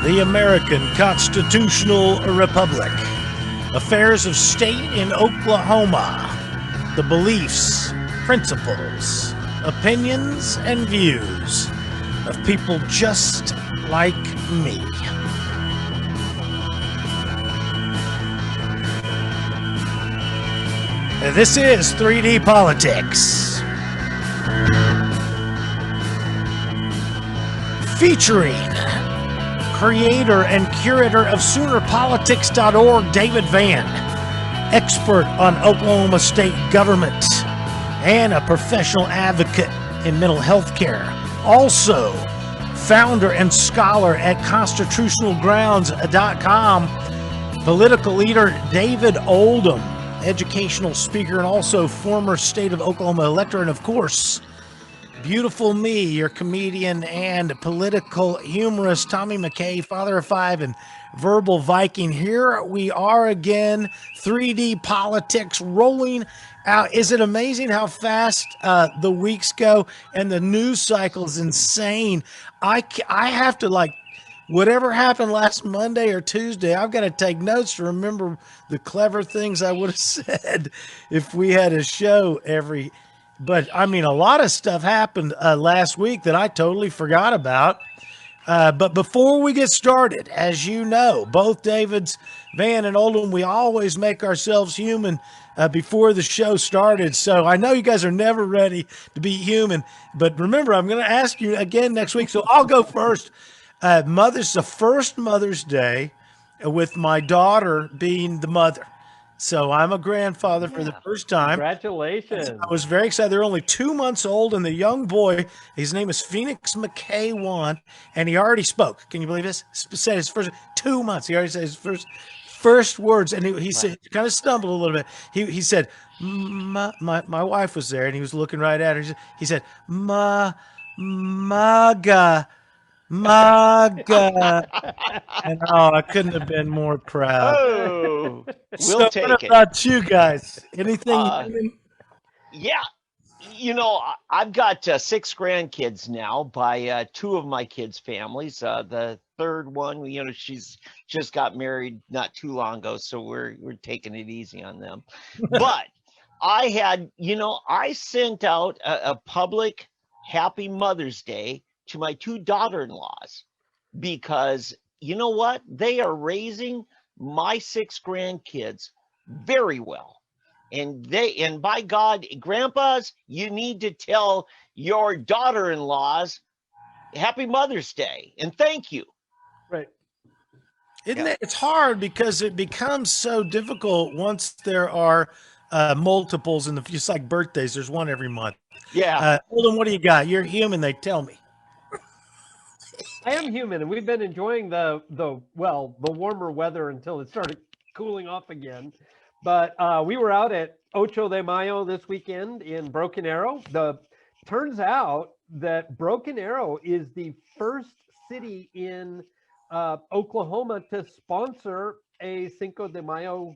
the American Constitutional Republic, affairs of state in Oklahoma, the beliefs, principles, opinions, and views of people just like me. This is 3D Politics, featuring creator and curator of SoonerPolitics.org, David Vann, expert on Oklahoma state government and a professional advocate in mental health care. Also, founder and scholar at constitutionalgrounds.com, political leader David Oldham, educational speaker and also former state of Oklahoma elector, and of course, beautiful me, your comedian and political humorist, Tommy McKay, father of five and verbal Viking. Here we are again, 3D Politics rolling out. Is it amazing how fast the weeks go and the news cycle is insane? I have to, like, whatever happened last Monday or Tuesday, I've got to take notes to remember the clever things I would have said if we had a show every. But I mean, a lot of stuff happened last week that I totally forgot about. But before we get started, as you know, both Davids, Van and Oldham, we always make ourselves human before the show started. So I know you guys are never ready to be human. But remember, I'm going to ask you again next week. So I'll go first. The first Mother's Day with my daughter being the mother. So I'm a grandfather for the first time. Congratulations. I was very excited. They're only 2 months old, and the young boy, his name is Phoenix McKay 1, and he already spoke. Can you believe this? Said his first 2 months. He already said his first words, and he said, kind of stumbled a little bit. He said, my wife was there, and he was looking right at her. He said, Maga. And I couldn't have been more proud. Oh, So what about you guys? Anything? Yeah, you know, I've got 6 grandkids now by 2 of my kids' families. The third one, you know, she's just got married not too long ago, so we're taking it easy on them. But I had, you know, I sent out a public Happy Mother's Day to my 2 daughter-in-laws, because you know what? They are raising my 6 grandkids very well. And by God, grandpas, you need to tell your daughter-in-laws Happy Mother's Day and thank you. Right. Isn't it? It's hard because it becomes so difficult once there are multiples in just like birthdays. There's one every month. Yeah. Oldham, what do you got? You're human, they tell me. I am human, and we've been enjoying the warmer weather until it started cooling off again. But we were out at Ocho de Mayo this weekend in Broken Arrow. Turns out that Broken Arrow is the first city in Oklahoma to sponsor a Cinco de Mayo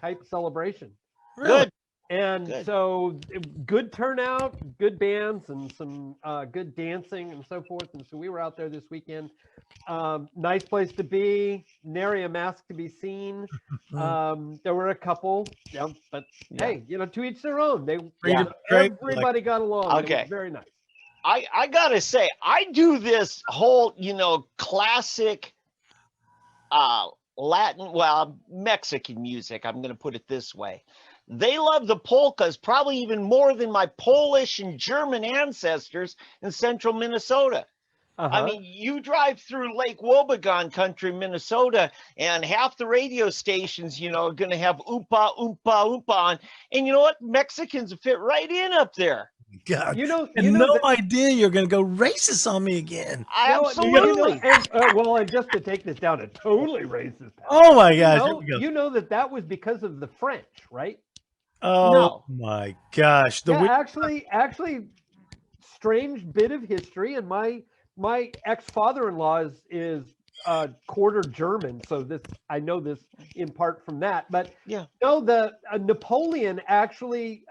type celebration. Good. And so good turnout, good bands, and some good dancing and so forth. And so we were out there this weekend. Nice place to be, nary a mask to be seen. There were a couple, but hey, you know, to each their own. Everybody got along. Okay. It was very nice. I gotta say, I do this whole, you know, classic Mexican music. I'm gonna put it this way. They love the polkas probably even more than my Polish and German ancestors in central Minnesota. I mean, you drive through Lake Wobegon country, Minnesota, and half the radio stations, you know, are going to have oompa, oompa, oompa on. And you know what? Mexicans fit right in up there. God, no idea you're going to go racist on me again. Absolutely. And just to take this down, it totally racist. Oh my gosh. You know that was because of the French, right? Oh my gosh. Actually, strange bit of history. And my ex-father-in-law is quarter German, so I know this in part from that. But Napoleon actually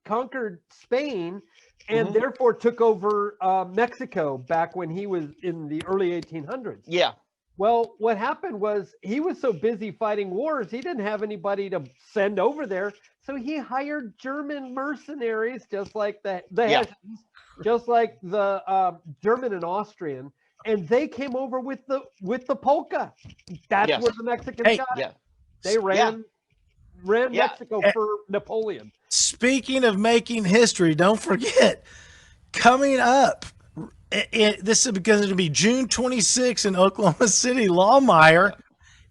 conquered Spain and therefore took over Mexico back when he was in the early 1800s. Yeah. Well, what happened was he was so busy fighting wars, he didn't have anybody to send over there. So he hired German mercenaries, just like the Hessians, just like the German and Austrian, and they came over with the polka. That's where the Mexicans got it. They ran Mexico for Napoleon. Speaking of making history, don't forget, coming up, this is because it'll be June 26th in Oklahoma City. Lawmeyer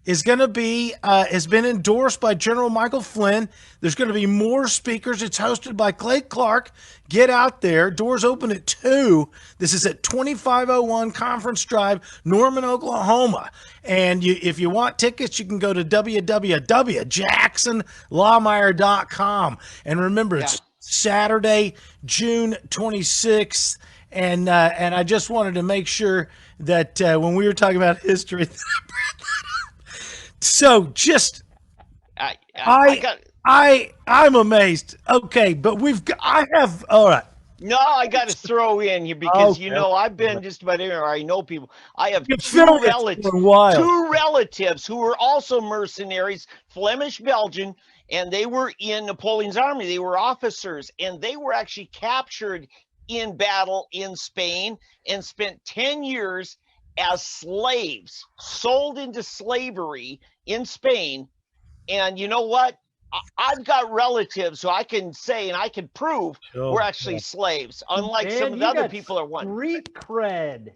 is going to be, has been endorsed by General Michael Flynn. There's going to be more speakers. It's hosted by Clay Clark. Get out there. Doors open at 2. This is at 2501 Conference Drive, Norman, Oklahoma. And if you want tickets, you can go to www.jacksonlawmeyer.com. And remember, it's Saturday, June 26th. And I just wanted to make sure that when we were talking about history, so just I'm amazed. Okay, but all right. No, I got to throw in here because I've been just about everywhere. I know people. I have two relatives who were also mercenaries, Flemish Belgian, and they were in Napoleon's army. They were officers, and they were actually captured in battle in Spain and spent 10 years as slaves, sold into slavery in Spain. And you know what? I've got relatives who I can say and I can prove we're actually slaves, unlike some of the other people are one. Street cred.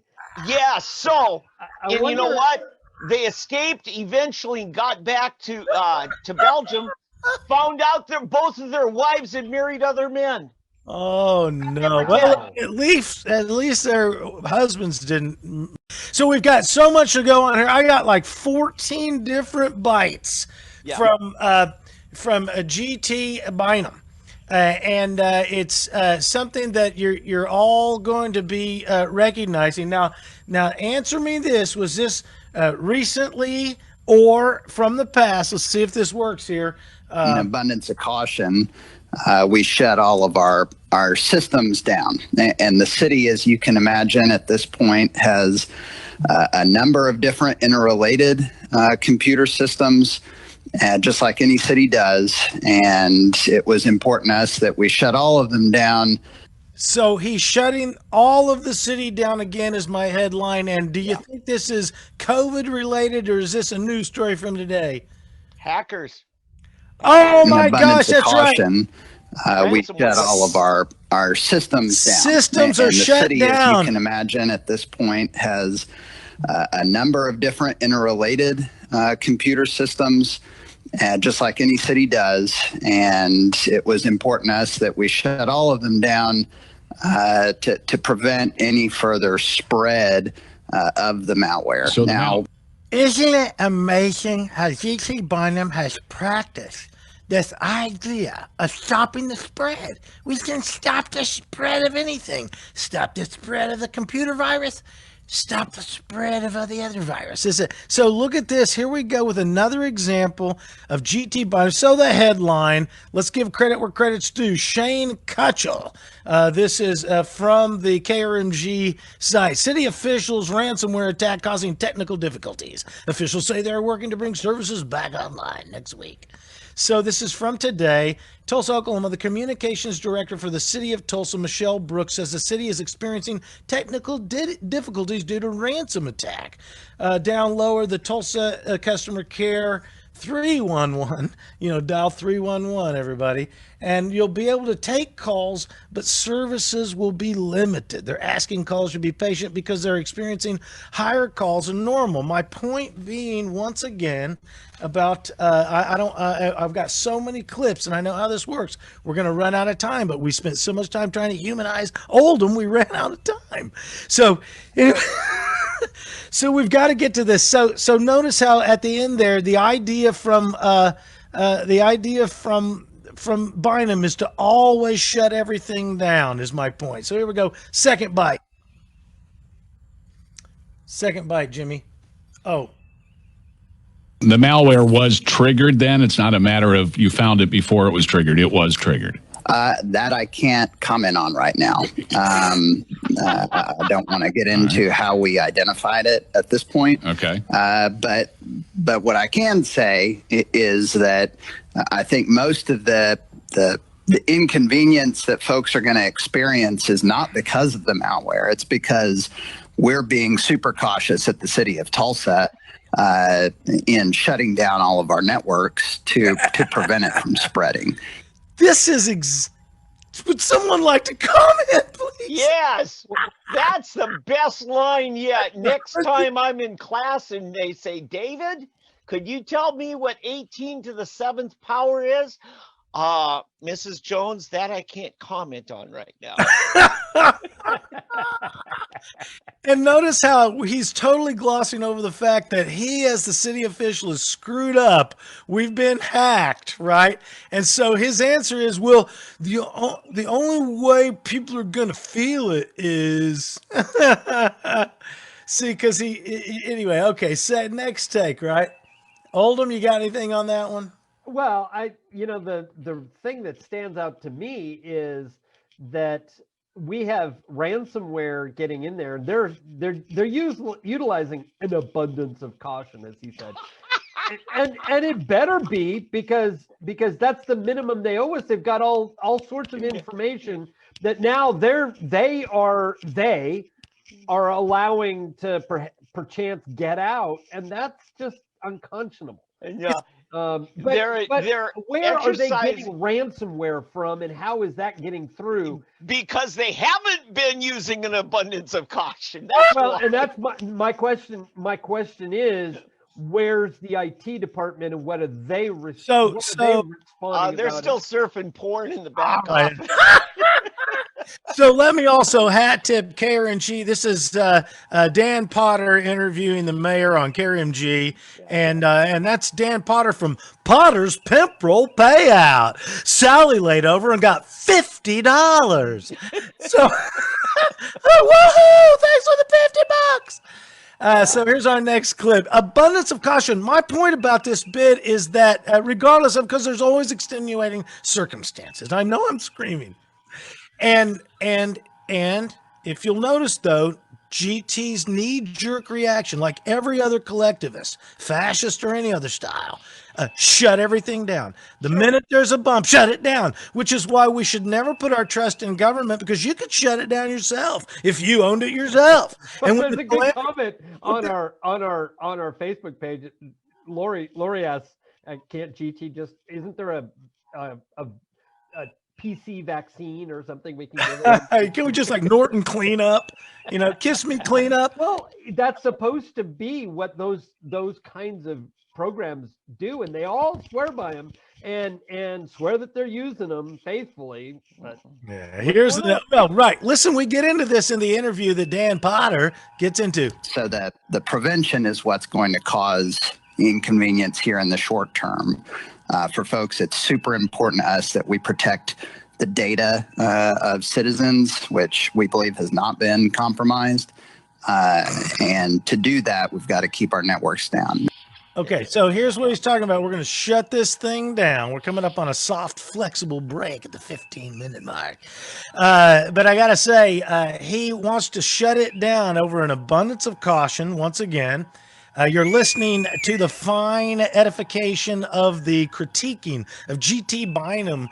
Yeah, so you know what? They escaped eventually and got back to Belgium, found out that both of their wives had married other men. Oh no. Well, at least their husbands didn't. So we've got so much to go on here. I got like 14 different bites from a GT Bynum. And it's something that you're all going to be recognizing. Now answer me this. Was this recently or from the past? Let's see if this works here. In abundance of caution, we shut all of our systems down. And the city, as you can imagine, at this point has a number of different interrelated computer systems, just like any city does. And it was important to us that we shut all of them down. So he's shutting all of the city down again is my headline. And do you think this is COVID related, or is this a news story from today? Hackers. Oh my gosh, that's right. We shut all of our systems down. Systems are shut down. The city, as you can imagine, at this point has a number of different interrelated computer systems, just like any city does. And it was important to us that we shut all of them down to prevent any further spread of the malware. So now, isn't it amazing how GT Bynum has practiced this idea of stopping the spread? We can stop the spread of anything. Stop the spread of the computer virus. Stop the spread of the other viruses. So look at this. Here we go with another example of GT Bynum. So the headline, let's give credit where credit's due. Shane Kutchell. This is from the KRMG site. City officials ransomware attack causing technical difficulties. Officials say they're working to bring services back online next week. So this is from today. Tulsa, Oklahoma. The communications director for the city of Tulsa, Michelle Brooks, says the city is experiencing technical difficulties due to ransom attack. Down lower, the Tulsa customer care 311, dial 311, everybody, and you'll be able to take calls, but services will be limited. They're asking callers to be patient because they're experiencing higher calls than normal. My point being, once again, about I've got so many clips and I know how this works. We're going to run out of time, but we spent so much time trying to humanize Oldham, we ran out of time. So anyway, so we've got to get to this. So notice how at the end there, the idea from Bynum is to always shut everything down is my point. So here we go. Second bite, Jimmy. Oh. The malware was triggered then. It's not a matter of you found it before it was triggered. It was triggered. That I can't comment on right now. I don't want to get into how we identified it at this point. Okay. But what I can say is that I think most of the inconvenience that folks are going to experience is not because of the malware. It's because we're being super cautious at the city of Tulsa in shutting down all of our networks to prevent it from spreading. This is would someone like to comment, please? Yes, that's the best line yet. Next time I'm in class and they say, David, could you tell me what 18 to the 7th power is? Mrs. Jones, that I can't comment on right now. And notice how he's totally glossing over the fact that he, as the city official, is screwed up. We've been hacked, right? And so his answer is, well, the only way people are going to feel it is... See, because anyway, okay, next take, right? Oldham, you got anything on that one? Well, the thing that stands out to me is that we have ransomware getting in there. They're utilizing an abundance of caution, as he said, and it better be because that's the minimum they owe us. They've got all sorts of information that now they are allowing to perchance get out, and that's just unconscionable. Yeah. But They're where are they getting ransomware from, and how is that getting through? Because they haven't been using an abundance of caution. That's why. And that's my question. My question is, where's the IT department, and what are they responding? They're still surfing porn in the back office. So let me also hat tip KRMG. This is Dan Potter interviewing the mayor on KRMG, and that's Dan Potter from Potter's Pimp Roll Payout. Sally laid over and got $50. So, woohoo! Thanks for the $50. So here's our next clip. Abundance of caution. My point about this bit is that regardless of, because there's always extenuating circumstances. I know I'm screaming. And if you'll notice, though, GT's knee-jerk reaction, like every other collectivist, fascist or any other style, shut everything down. The minute there's a bump, shut it down, which is why we should never put our trust in government, because you could shut it down yourself if you owned it yourself. And there's a good comment on our Facebook page. Lori asks, can't GT just, isn't there a PC vaccine or something we can give? Can we just like Norton clean up? Kiss me clean up? Well, that's supposed to be what those kinds of programs do, and they all swear by them and swear that they're using them faithfully. But here's right. Listen, we get into this in the interview that Dan Potter gets into. So that the prevention is what's going to cause inconvenience here in the short term. For folks, it's super important to us that we protect the data of citizens, which we believe has not been compromised. And to do that, we've got to keep our networks down. Okay, so here's what he's talking about. We're going to shut this thing down. We're coming up on a soft, flexible break at the 15-minute mark. But I got to say, he wants to shut it down over an abundance of caution once again. You're listening to the fine edification of the critiquing of GT Bynum,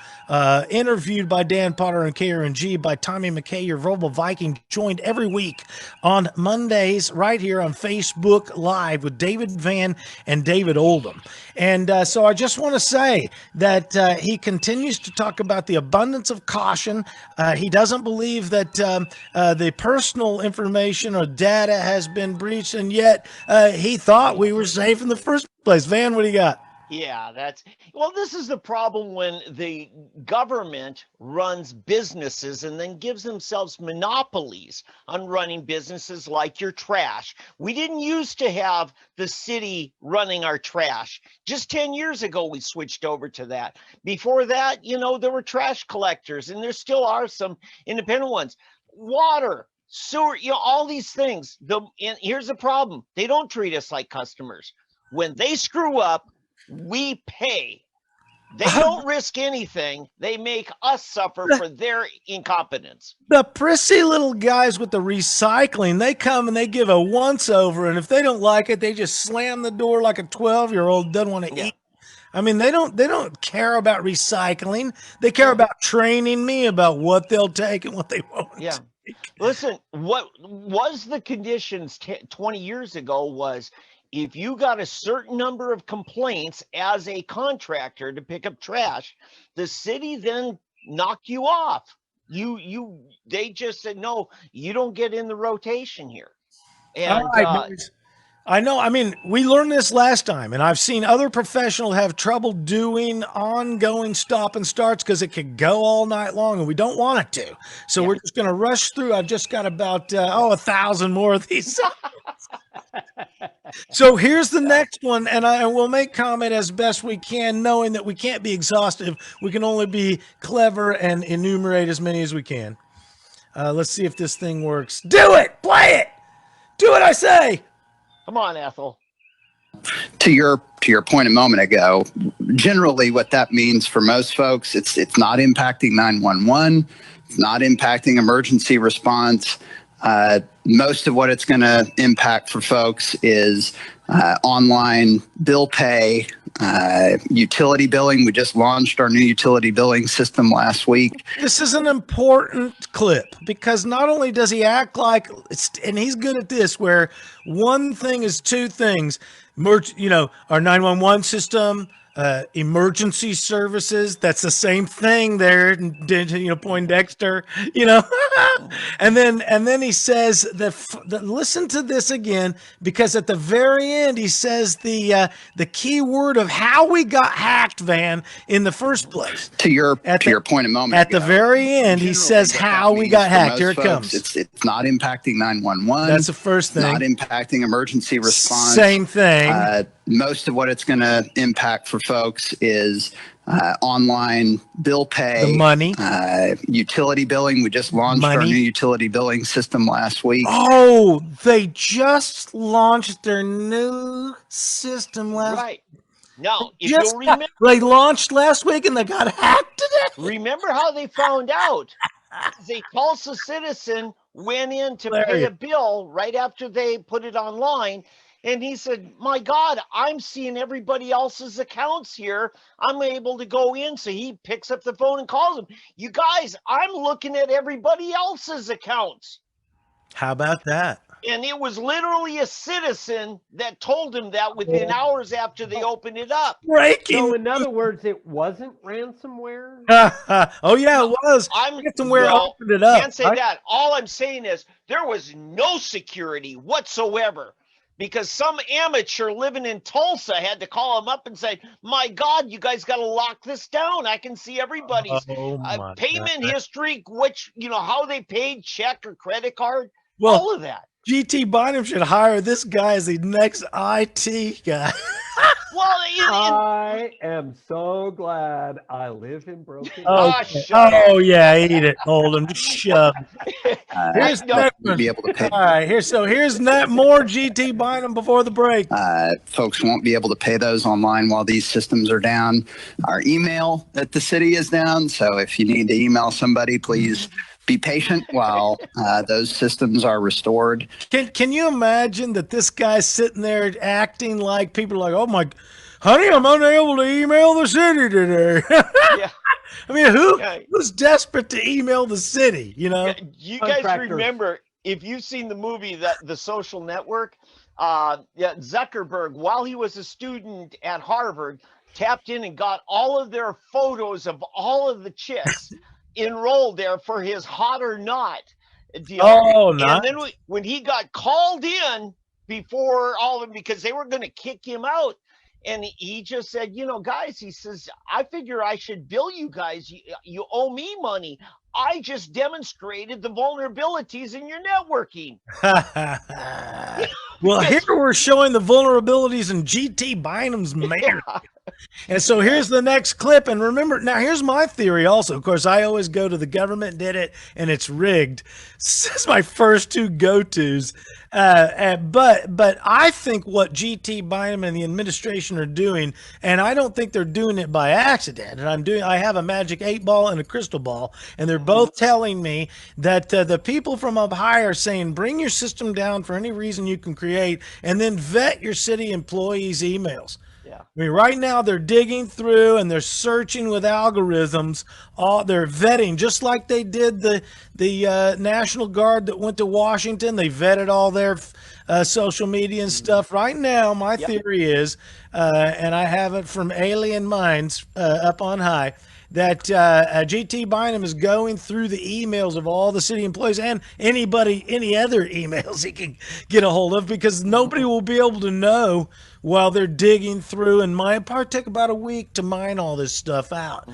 interviewed by Dan Potter and KRNG, by Tommy McKay, your verbal Viking, joined every week on Mondays right here on Facebook Live with David Van and David Oldham. And so I just want to say that he continues to talk about the abundance of caution. He doesn't believe that the personal information or data has been breached, and yet he thought we were safe in the first place. Van, what do you got? Yeah, this is the problem when the government runs businesses and then gives themselves monopolies on running businesses like your trash. We didn't used to have the city running our trash. Just 10 years ago, we switched over to that. Before that, there were trash collectors, and there still are some independent ones. Water, sewer, all these things. And here's the problem. They don't treat us like customers. When they screw up, we pay. They don't risk anything. They make us suffer for their incompetence. The prissy little guys with the recycling, they come and they give a once over, and if they don't like it, they just slam the door like a 12-year-old doesn't want to Yeah. eat. I mean, they don't care about recycling. They care about training me about what they'll take and what they won't. Yeah. Listen, what was the conditions 20 years ago was if you got a certain number of complaints as a contractor to pick up trash, the city then knocked you off. They just said, no, you don't get in the rotation here. And All right, boys. I know. I mean, we learned this last time, and I've seen other professionals have trouble doing ongoing stop and starts because it could go all night long, and we don't want it to. So we're just going to rush through. I've just got about 1,000 more of these. So here's the next one, and I will make comment as best we can, knowing that we can't be exhaustive. We can only be clever and enumerate as many as we can. Let's see if this thing works. Do it! Play it! Do what I say! come on, Ethel. To your point a moment ago, generally what that means for most folks, it's not impacting 911, it's not impacting emergency response. Most of what it's going to impact for folks is online bill pay, utility billing. We just launched our new utility billing system last week. This is an important clip because not only does he act like, and he's good at this, where one thing is two things, our 911 system, emergency services, that's the same thing there, Poindexter, and then he says that listen to this again, because at the very end he says the key word of how we got hacked, Van, in the first place. To your point a moment at ago, the very end he says how we got hacked. Here it folks, comes. It's not impacting 911. That's the first thing. Not impacting emergency response. Same thing. Most of what it's going to impact for folks is online bill pay, the money, utility billing. We just launched our new utility billing system last week. Oh, they just launched their new system last week. Right. Now, if you'll remember, they launched last week and they got hacked today. Remember how they found out? A Tulsa citizen went in to pay a bill right after they put it online. And he said, my God, I'm seeing everybody else's accounts here. I'm able to go in. So he picks up the phone and calls them. You guys, I'm looking at everybody else's accounts. How about that? And it was literally a citizen that told him that within hours after they opened it up. Breaking. So in other words, it wasn't ransomware? Oh, yeah, it was. Ransomware opened it up. Can't say that. All I'm saying is there was no security whatsoever. Because some amateur living in Tulsa had to call him up and say, my God, you guys got to lock this down. I can see everybody's payment history, how they paid, check or credit card, all of that. GT Bynum should hire this guy as the next IT guy. Well, I am so glad I live in broken. Oh yeah, eat it, Oldham. Just shove. Here's be able to pay. All right, here's more GT Bynum before the break. Folks won't be able to pay those online while these systems are down. Our email at the city is down, so if you need to email somebody, please be patient while those systems are restored. Can you imagine that this guy's sitting there acting like people are like, oh my, honey, I'm unable to email the city today. Yeah. I mean, who's desperate to email the city, Yeah, you guys remember, if you've seen the movie The Social Network, Zuckerberg, while he was a student at Harvard, tapped in and got all of their photos of all of the chicks enrolled there for his hot or not deal. Oh, nice. And then when he got called in before all of them, because they were going to kick him out, and he just said, guys, he says, I figure I should bill you guys. You owe me money. I just demonstrated the vulnerabilities in your networking. Well, here we're showing the vulnerabilities in GT Bynum's marriage. And so here's the next clip. And remember, now here's my theory also. Of course, I always go to the government did it and it's rigged. That's my first two go-tos. But I think what GT Bynum and the administration are doing, and I don't think they're doing it by accident. And I have a magic 8-ball and a crystal ball, and they're both telling me that the people from up high are saying, bring your system down for any reason you can create, and then vet your city employees' emails. Yeah. I mean, right now they're digging through and they're searching with algorithms. They're vetting, just like they did the National Guard that went to Washington. They vetted all their social media and stuff. Right now, my theory is, and I have it from alien minds up on high, that GT Bynum is going through the emails of all the city employees and any other emails he can get a hold of, because nobody will be able to know while they're digging through, and might probably take about a week to mine all this stuff out.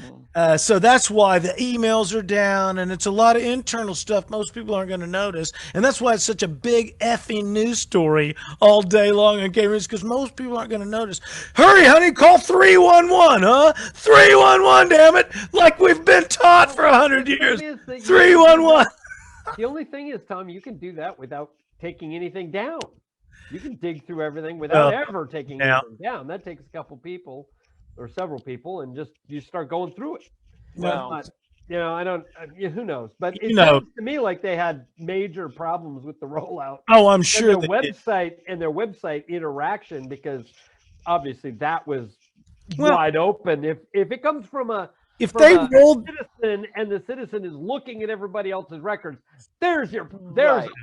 So that's why the emails are down, and it's a lot of internal stuff most people aren't going to notice, and that's why it's such a big effing news story all day long on K-News, because most people aren't going to notice. Hurry, honey, call 311, huh? 311, damn it, like we've been taught for 100 years. 311. The only thing is, Tom, you can do that without taking anything down. You can dig through everything without ever taking anything down. That takes a couple people or several people, and you start going through it. Well, But, I don't. Who knows? But it You know. sounds to me like they had major problems with the rollout. Oh, I'm sure And their website interaction, because obviously that was wide open. If it comes from a citizen, and the citizen is looking at everybody else's records, there's a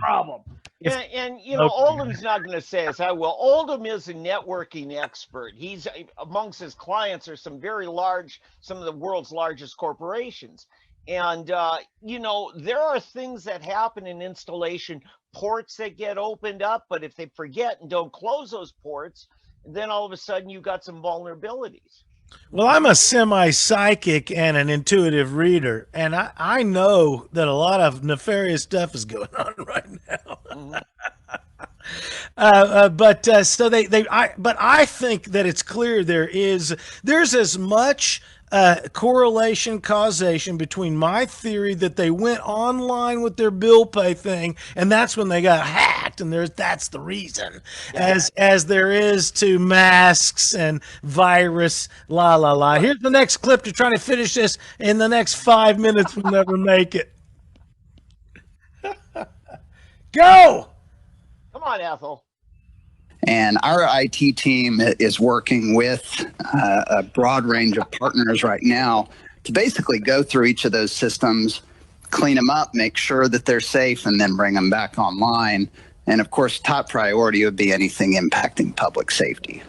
problem. And Oldham's not going to say as I will. Oldham is a networking expert. He's amongst his clients are some of the world's largest corporations. And, there are things that happen in installation, ports that get opened up, but if they forget and don't close those ports, then all of a sudden you got some vulnerabilities. Well, I'm a semi-psychic and an intuitive reader, and I know that a lot of nefarious stuff is going on right now. But I think that it's clear there's as much correlation, causation between my theory that they went online with their bill pay thing, and that's when they got hacked, and that's the reason, as there is to masks and virus, Here's the next clip to try to finish this in the next 5 minutes. We'll never make it. Go! Come on, Ethel. And our IT team is working with a broad range of partners right now to basically go through each of those systems, clean them up, make sure that they're safe, and then bring them back online. And of course, top priority would be anything impacting public safety.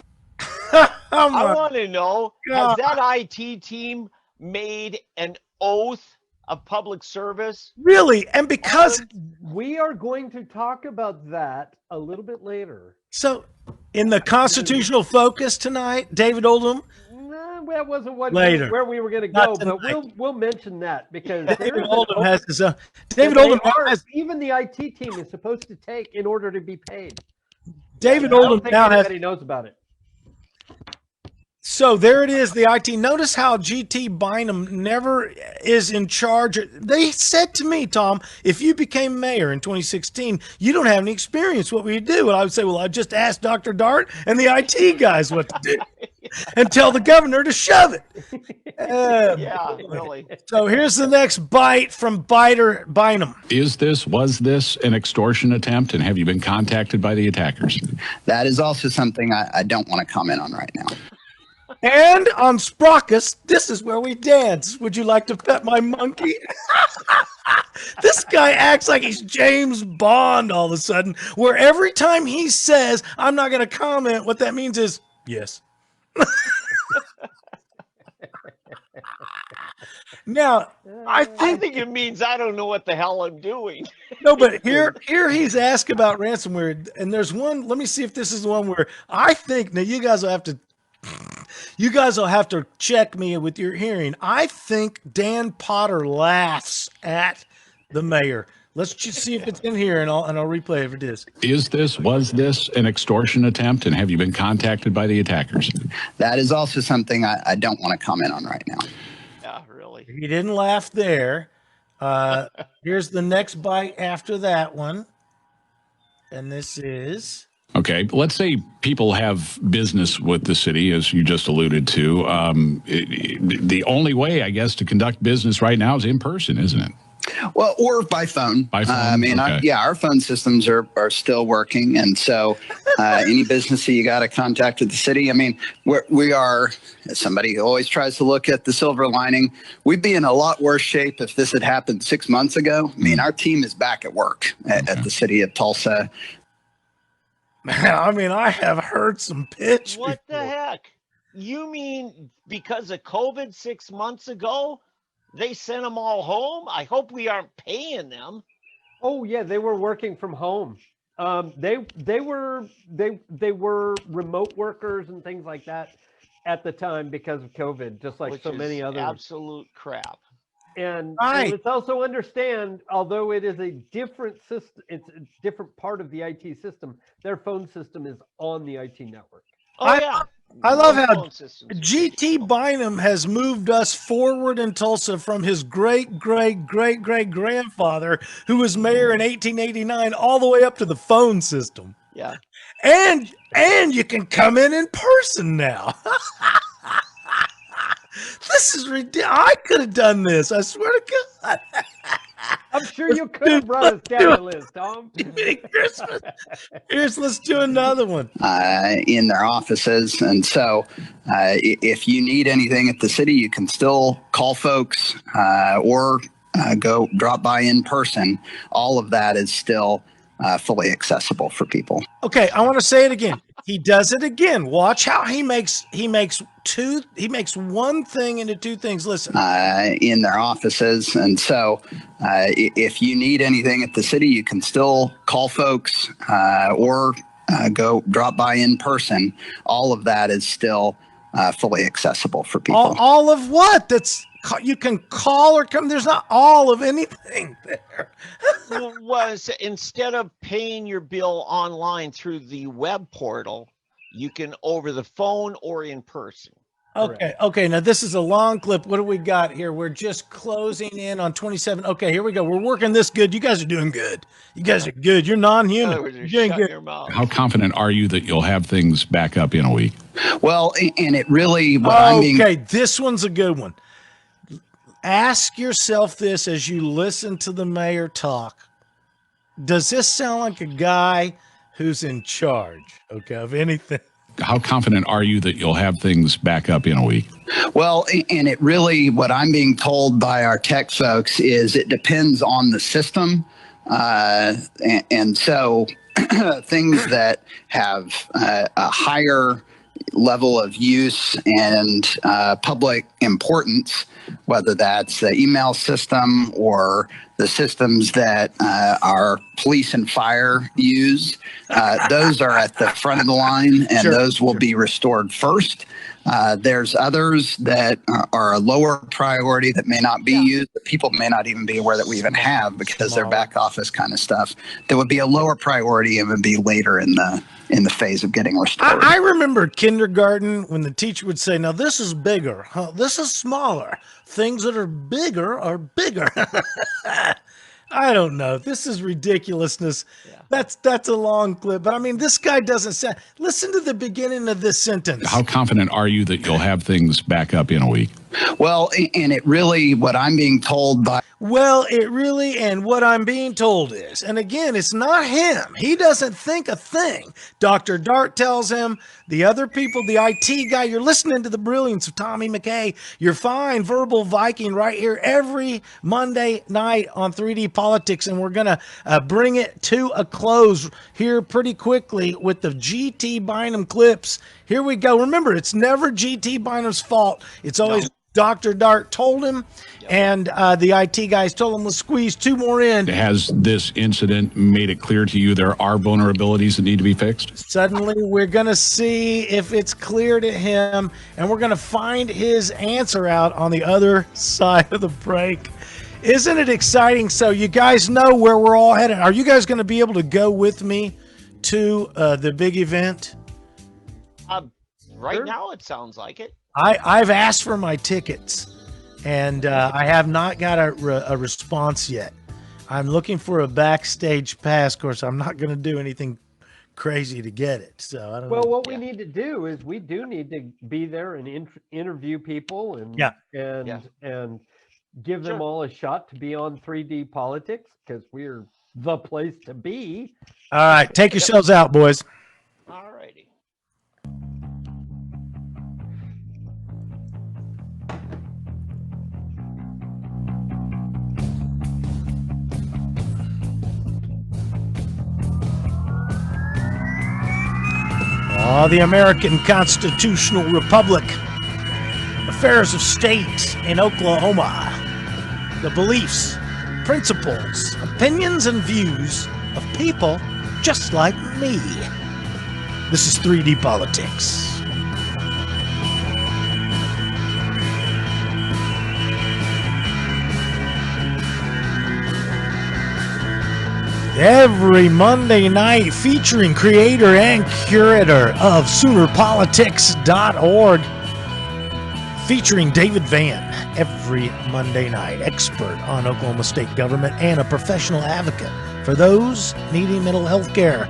I want to know, has that IT team made an oath of public service? Really? And because we are going to talk about that a little bit later. So, in the constitutional focus tonight, David Oldham. No, that wasn't where we were going to Not go, but tonight. we'll mention that, because David Oldham has his own. Even the IT team is supposed to take in order to be paid. David I don't Oldham think now has. anybody knows about it. So there it is, the IT. Notice how GT Bynum never is in charge. They said to me, Tom, if you became mayor in 2016, you don't have any experience. What would you do? And I would say, well, I just asked Dr. Dart and the IT guys what to do and tell the governor to shove it. Yeah, really. So here's the next bite from Biter Bynum. Was this an extortion attempt, and have you been contacted by the attackers? That is also something I don't want to comment on right now. And on Sprockus, this is where we dance. Would you like to pet my monkey? This guy acts like he's James Bond all of a sudden, where every time he says, I'm not going to comment, what that means is, yes. Now, I think it means I don't know what the hell I'm doing. No, but here he's asked about ransomware, and there's one. Let me see if this is the one where I think. Now, you guys will have to check me with your hearing. I think Dan Potter laughs at the mayor. Let's just see if it's in here, and I'll replay if it is. Was this an extortion attempt, and have you been contacted by the attackers? That is also something I don't want to comment on right now. Yeah, really. He didn't laugh there. Here's the next bite after that one. And this is... Okay, let's say people have business with the city, as you just alluded to. The only way, I guess, to conduct business right now is in person, isn't it? Well, or by phone. By phone? I mean, Okay. our phone systems are still working. And so any business that you got to contact with the city, I mean, we are, as somebody who always tries to look at the silver lining, we'd be in a lot worse shape if this had happened 6 months ago. I mean, our team is back at work at the city of Tulsa. I mean, I have heard some pitch. What before. the heck? You mean because of COVID 6 months ago, they sent them all home? I hope we aren't paying them. Oh yeah, they were working from home. They were remote workers and things like that at the time because of COVID, just like Which so is many other absolute crap. And Right. let's also understand, although it is a different system, it's a different part of the IT system. Their phone system is on the IT network. Oh yeah. I love Most how phone systems are GT Bynum has moved us forward in Tulsa from his great-great-great-great-grandfather, who was mayor in 1889, all the way up to the phone system. Yeah. And you can come in person now. This is ridiculous. I could have done this. I swear to God. I'm sure you could have brought us down the list, Tom. Merry Christmas. Let's do another one. In their offices. And so if you need anything at the city, you can still call folks or go drop by in person. All of that is still fully accessible for people. Okay, I want to say it again. He does it again. Watch how he makes one thing into two things. Listen. In their offices. And so if you need anything at the city, you can still call folks or go drop by in person. All of that is still fully accessible for people. All of what? You can call or come. There's not all of anything there. Was instead of paying your bill online through the web portal, you can over the phone or in person. Okay. Now this is a long clip. What do we got here? We're just closing in on 27. Okay, here we go. We're working this good. You guys are doing good. You guys are good. You're non-human. You're doing Shut good. your mouth. How confident are you that you'll have things back up in a week? Well, and it really, what I'm being... Okay, this one's a good one. Ask yourself this as you listen to the mayor talk. Does this sound like a guy who's in charge, of anything? How confident are you that you'll have things back up in a week? Well, and it really, what I'm being told by our tech folks is it depends on the system. And so things that have a higher level of use and public importance, whether that's the email system or the systems that our police and fire use, those are at the front of the line, and those will be restored first. There's others that are a lower priority that may not be used, that people may not even be aware that we even have because they're back office kind of stuff. That would be a lower priority and would be later in the phase of getting restored. I remember kindergarten when the teacher would say, now this is bigger, this is smaller. Things that are bigger are bigger. I don't know. This is ridiculousness. Yeah. That's a long clip. But I mean, this guy doesn't sound. Listen to the beginning of this sentence. How confident are you that you'll have things back up in a week? Well, and it really, what I'm being told by... Well, it really, and what I'm being told is, and again, it's not him. He doesn't think a thing. Dr. Dart tells him, the other people, the IT guy, you're listening to the brilliance of Tommy McKay. You're fine, verbal Viking right here every Monday night on 3D Politics, and we're going to bring it to a close here pretty quickly with the GT Bynum clips. Here we go. Remember, it's never GT Bynum's fault. It's always Dr. Dart told him, and the IT guys told him, let's squeeze two more in. Has this incident made it clear to you there are vulnerabilities that need to be fixed? Suddenly, we're going to see if it's clear to him, and we're going to find his answer out on the other side of the break. Isn't it exciting? So you guys know where we're all headed. Are you guys going to be able to go with me to the big event? Right Sure. now, it sounds like it. I've asked for my tickets, and I have not got a response yet. I'm looking for a backstage pass. Of course, I'm not going to do anything crazy to get it. So I don't know. Well, what we need to do is we do need to be there and interview people and and give them Sure. all a shot to be on 3D Politics because we're the place to be. All right, take yourselves out, boys. All righty. Oh, the American Constitutional Republic. Affairs of state in Oklahoma. The beliefs, principles, opinions, and views of people just like me. This is 3D Politics. Every Monday night featuring creator and curator of SoonerPolitics.org, featuring David Vann every Monday night, expert on Oklahoma state government and a professional advocate for those needing mental health care.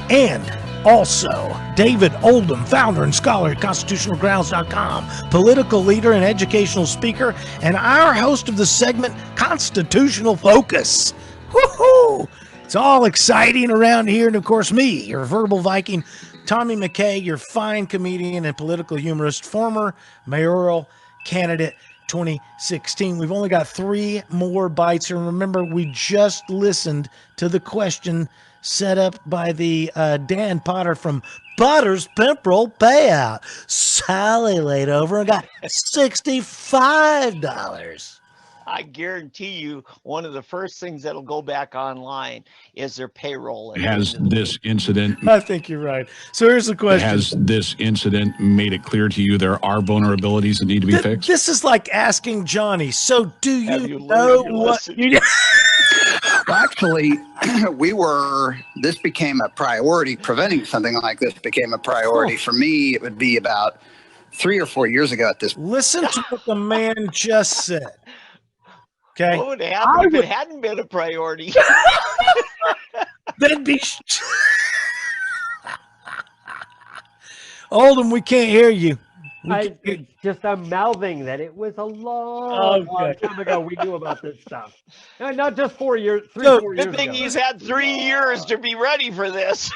And also David Oldham, founder and scholar at constitutionalgrounds.com, political leader and educational speaker, and our host of the segment Constitutional Focus. Woohoo! It's all exciting around here. And of course, me, your verbal Viking, Tommy McKay, your fine comedian and political humorist, former mayoral candidate 2016. We've only got 3 more bites here. Remember, we just listened to the question set up by the Dan Potter from Potter's Pimprel Payout. Sally laid over and got $65. I guarantee you, one of the first things that'll go back online is their payroll. Has this incident I think you're right. So here's the question. has this incident made it clear to you there are vulnerabilities that need to be fixed? This is like asking Johnny, so do Have you you know learned your what lesson? you Well, actually, this became a priority. Preventing something like this became a priority. For me, it would be about 3 or 4 years ago at this point. Listen to what the man just said. Okay. What would happen if it hadn't been a priority? That'd be Oldham, we can't hear you. I'm mouthing that it was a long time ago we knew about this stuff. And not just 4 years, 4 years Good thing ago. he's had 3 years to be ready for this.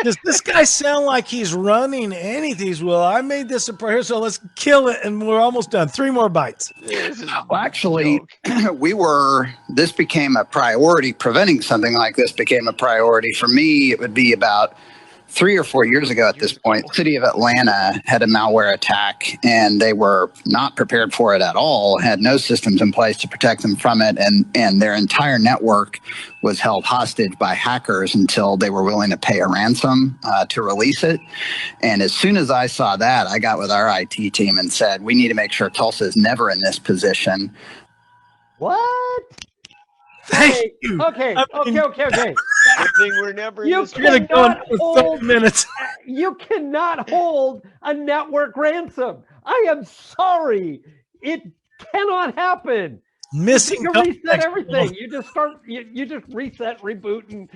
Does this guy sound like he's running anything? He's, well, I made this a prayer, so let's kill it, and we're almost done. 3 more bites. Well, actually, this became a priority. Preventing something like this became a priority. For me, it would be about 3 or 4 years ago at this point. The city of Atlanta had a malware attack, and they were not prepared for it at all, had no systems in place to protect them from it, and their entire network was held hostage by hackers until they were willing to pay a ransom to release it. And as soon as I saw that, I got with our IT team and said, we need to make sure Tulsa is never in this position. What? Thank you. Okay. Good thing we're never in You this. We're going to go on cannot for 30 hold- minutes. You cannot hold a network ransom. I am sorry. It cannot happen. Missing You can reset context. everything. You just start. You just reset, reboot, and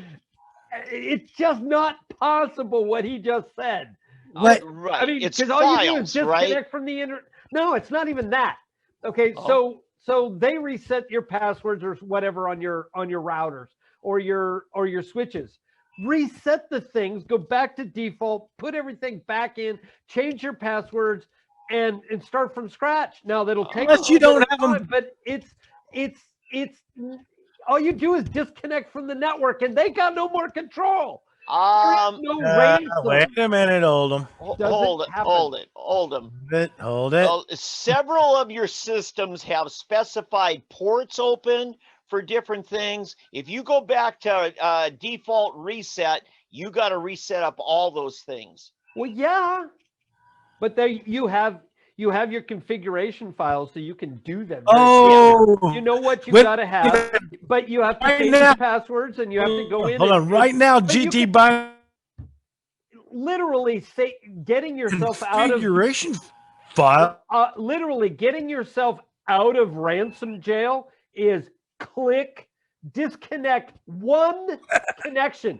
it's just not possible what he just said. What? Right. I mean, it's because all you do is files, disconnect right? from the internet. No, it's not even that. Okay, Oh. so they reset your passwords or whatever on your routers or your switches. Reset the things, go back to default, put everything back in, change your passwords, and start from scratch. Now that'll take Unless a you little don't bit have of 'em- time, but it's all you do is disconnect from the network, and they got no more control. There is no ransom. Wait a minute, Oldham. Hold it. happen. Hold it. Hold it. Well, several of your systems have specified ports open for different things. If you go back to default reset, you got to reset up all those things. Well, yeah, but there you have you have your configuration files so you can do them. Oh, You know what you Wait- got to have, but you have to Right change now- the passwords and you have to go in. Hold on, right now, but you GT can by literally getting yourself out of configuration file. literally getting yourself out of ransom jail is click disconnect one connection,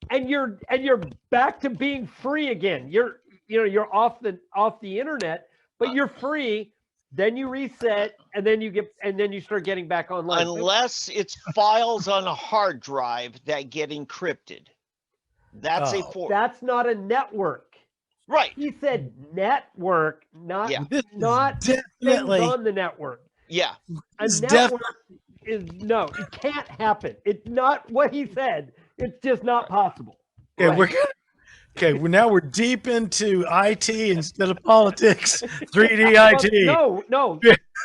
and you're back to being free again. You're off the internet, but you're free. Then you reset, and then you start getting back online. Unless it's files on a hard drive that get encrypted. That's That's not a network. right. He said network, not This is not definitely things on the network. Yeah. A It's network is no, it can't happen. It's not what he said. It's just not possible. okay. Right. We're deep into IT instead of politics. 3D IT. No.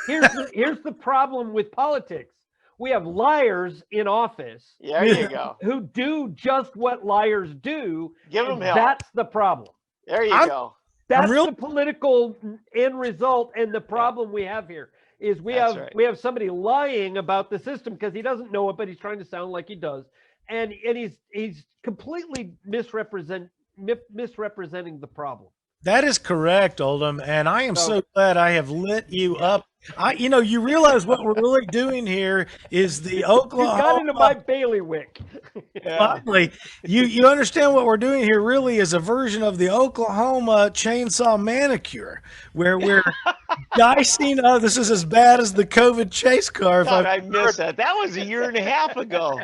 Here's the problem with politics. We have liars in office There you go. who do just what liars do. Give them and help. That's the problem. There you go. That's real- the political end result, and the problem we have here is we That's have right. we have somebody lying about the system because he doesn't know it, but he's trying to sound like he does, and he's completely misrepresenting the problem. That is correct, Oldham, and I am so So- glad I have lit you up. You realize what we're really doing here is the Oklahoma. You got into my bailiwick. Finally, you understand what we're doing here really is a version of the Oklahoma chainsaw manicure, where we're dicing. This is as bad as the COVID chase car. If God, I've I missed that. That was a year and a half ago.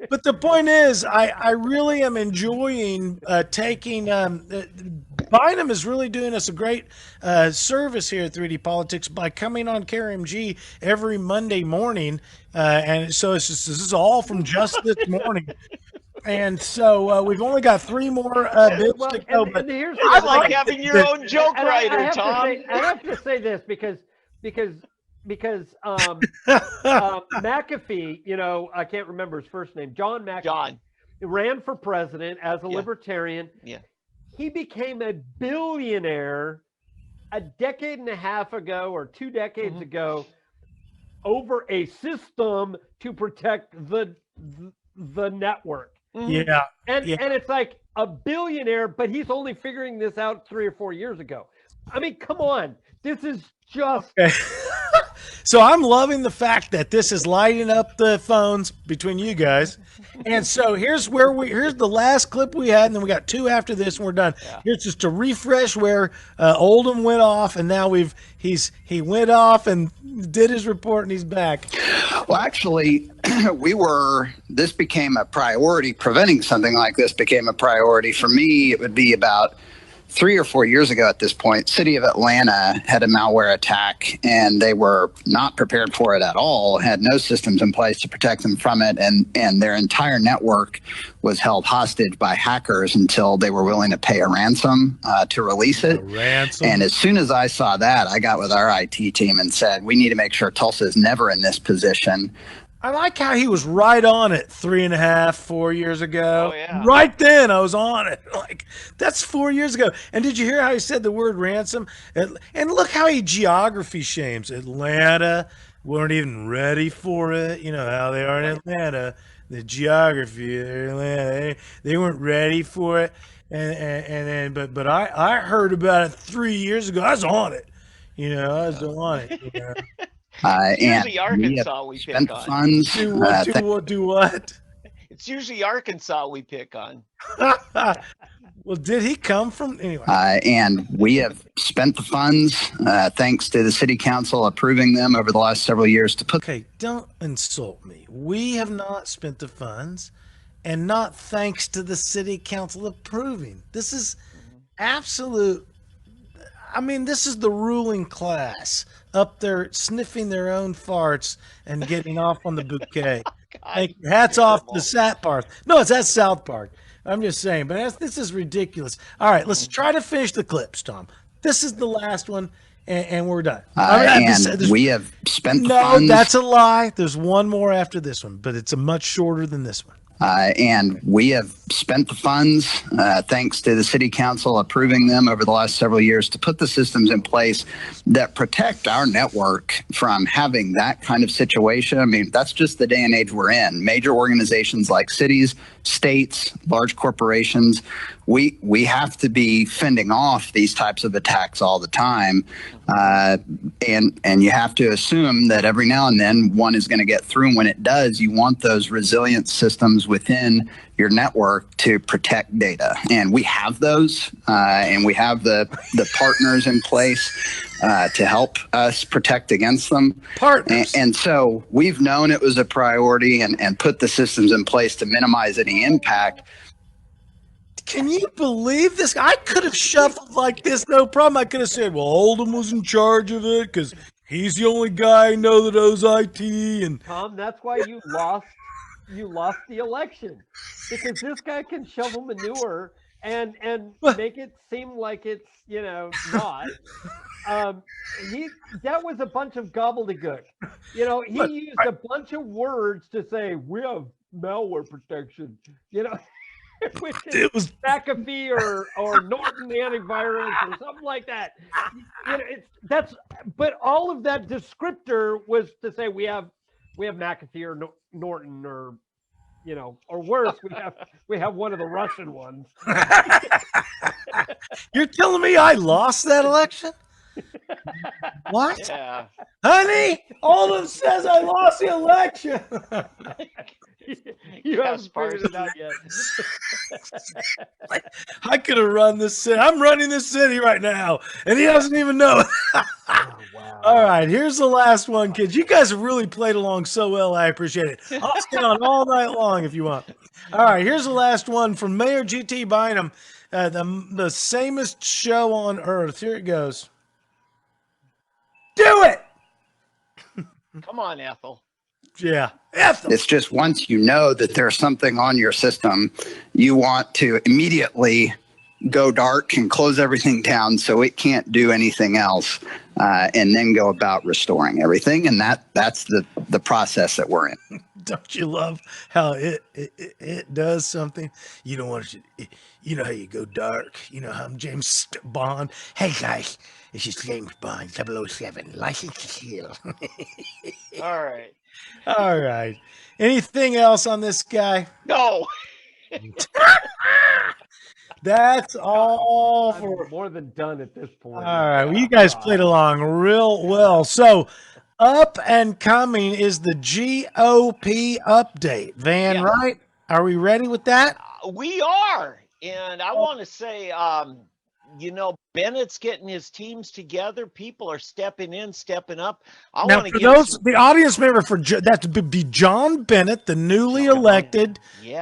But the point is, I really am enjoying taking. Bynum is really doing us a great service here at 3D Politics by coming on KRMG every Monday morning, and so this is all from just this morning. And so we've only got 3 more bits Well, to go. and But here's the I other like thing. having your own joke And I writer, have to Tom. say- I have to say this because McAfee, I can't remember his first name, John McAfee, John. ran for president as a libertarian. Yeah. He became a billionaire a decade and a half ago or 2 decades ago over a system to protect the network. yeah, And Yeah. and it's like a billionaire, but he's only figuring this out 3 or 4 years ago. I mean, come on. This is just okay. So I'm loving the fact that this is lighting up the phones between you guys. And so here's the last clip we had, and then we got 2 after this, and we're done. Here's just to refresh where Oldham went off, and now he went off and did his report, and he's back. Well, actually, this became a priority. Preventing something like this became a priority. For me, it would be about 3 or 4 years ago at this point. City of Atlanta had a malware attack, and they were not prepared for it at all, had no systems in place to protect them from it, and their entire network was held hostage by hackers until they were willing to pay a ransom to release it. Ransom. And as soon as I saw that, I got with our IT team and said, we need to make sure Tulsa is never in this position. I like how he was right on it 3.5, 4 years ago. Oh, yeah. Right then, I was on it. Like, that's 4 years ago. And did you hear how he said the word ransom? And look how he geography shames. Atlanta weren't even ready for it. You know how they are in Atlanta. The geography of Atlanta, they weren't ready for it. But I heard about it 3 years ago. I was on it. I was on it. It's And usually Arkansas we pick spent the on. funds. Do what? It's usually Arkansas we pick on. Well, did he come from anyway? And we have spent the funds, thanks to the city council approving them over the last several years to put. Okay, don't insult me. We have not spent the funds, and not thanks to the city council approving. This is absolute. I mean, this is the ruling class up there sniffing their own farts and getting off on the bouquet. Like, hats off to South Park. No, it's at South Park. I'm just saying, but this is ridiculous. All right, let's try to finish the clips, Tom. This is the last one, and we're done. We have spent the No, funds. that's a lie. There's one more after this one, but it's a much shorter than this one. And we have spent the funds, thanks to the city council approving them over the last several years, to put the systems in place that protect our network from having that kind of situation. I mean, that's just the day and age we're in. Major organizations like cities, states, large corporations, we have to be fending off these types of attacks all the time. And you have to assume that every now and then one is going to get through. And when it does, you want those resilient systems within your network to protect data. And we have those, and we have the partners in place to help us protect against them. Partners. And so we've known it was a priority and put the systems in place to minimize any impact. Can you believe this? I could have shuffled like this, no problem. I could have said, well, Oldham was in charge of it because he's the only guy I know that owes IT. And Tom, that's why you lost the election, because this guy can shovel manure and make it seem like it's, not. That was a bunch of gobbledygook. He used a bunch of words to say we have malware protection. Which it was McAfee or Norton antivirus or something like that. But all of that descriptor was to say we have McAfee or Norton or or worse, we have one of the Russian ones. You're telling me I lost that election? What? Yeah. Honey, Oldham says I lost the election. You haven't figured it out yet. I could have run this city. I'm running this city right now, and he doesn't even know it. Wow. All right, here's the last one, kids. You guys have really played along so well. I appreciate it. I'll stay on all night long if you want. All right, here's the last one from Mayor G.T. Bynum, the samest show on earth. Here it goes. Do it! Come on, Ethel. Yeah. Ethel. It's just once you know that there's something on your system, you want to immediately go dark and close everything down so it can't do anything else, and then go about restoring everything. And that's the process that we're in. Don't you love how it does something? You don't want to, you know how you go dark. You know how I'm James Bond. Hey guys, this is James Bond 007, license to kill. All right. All right. Anything else on this guy? No. That's all I'm for. more than done at this All point. right. Well, you guys played along real well. So, up and coming is the GOP update. Van, Yeah. right? Are we ready with that? We are. And I want to say, Bennett's getting his teams together. People are stepping in, stepping up. I Now, want to for give those, the audience member that would be John Bennett, the newly elected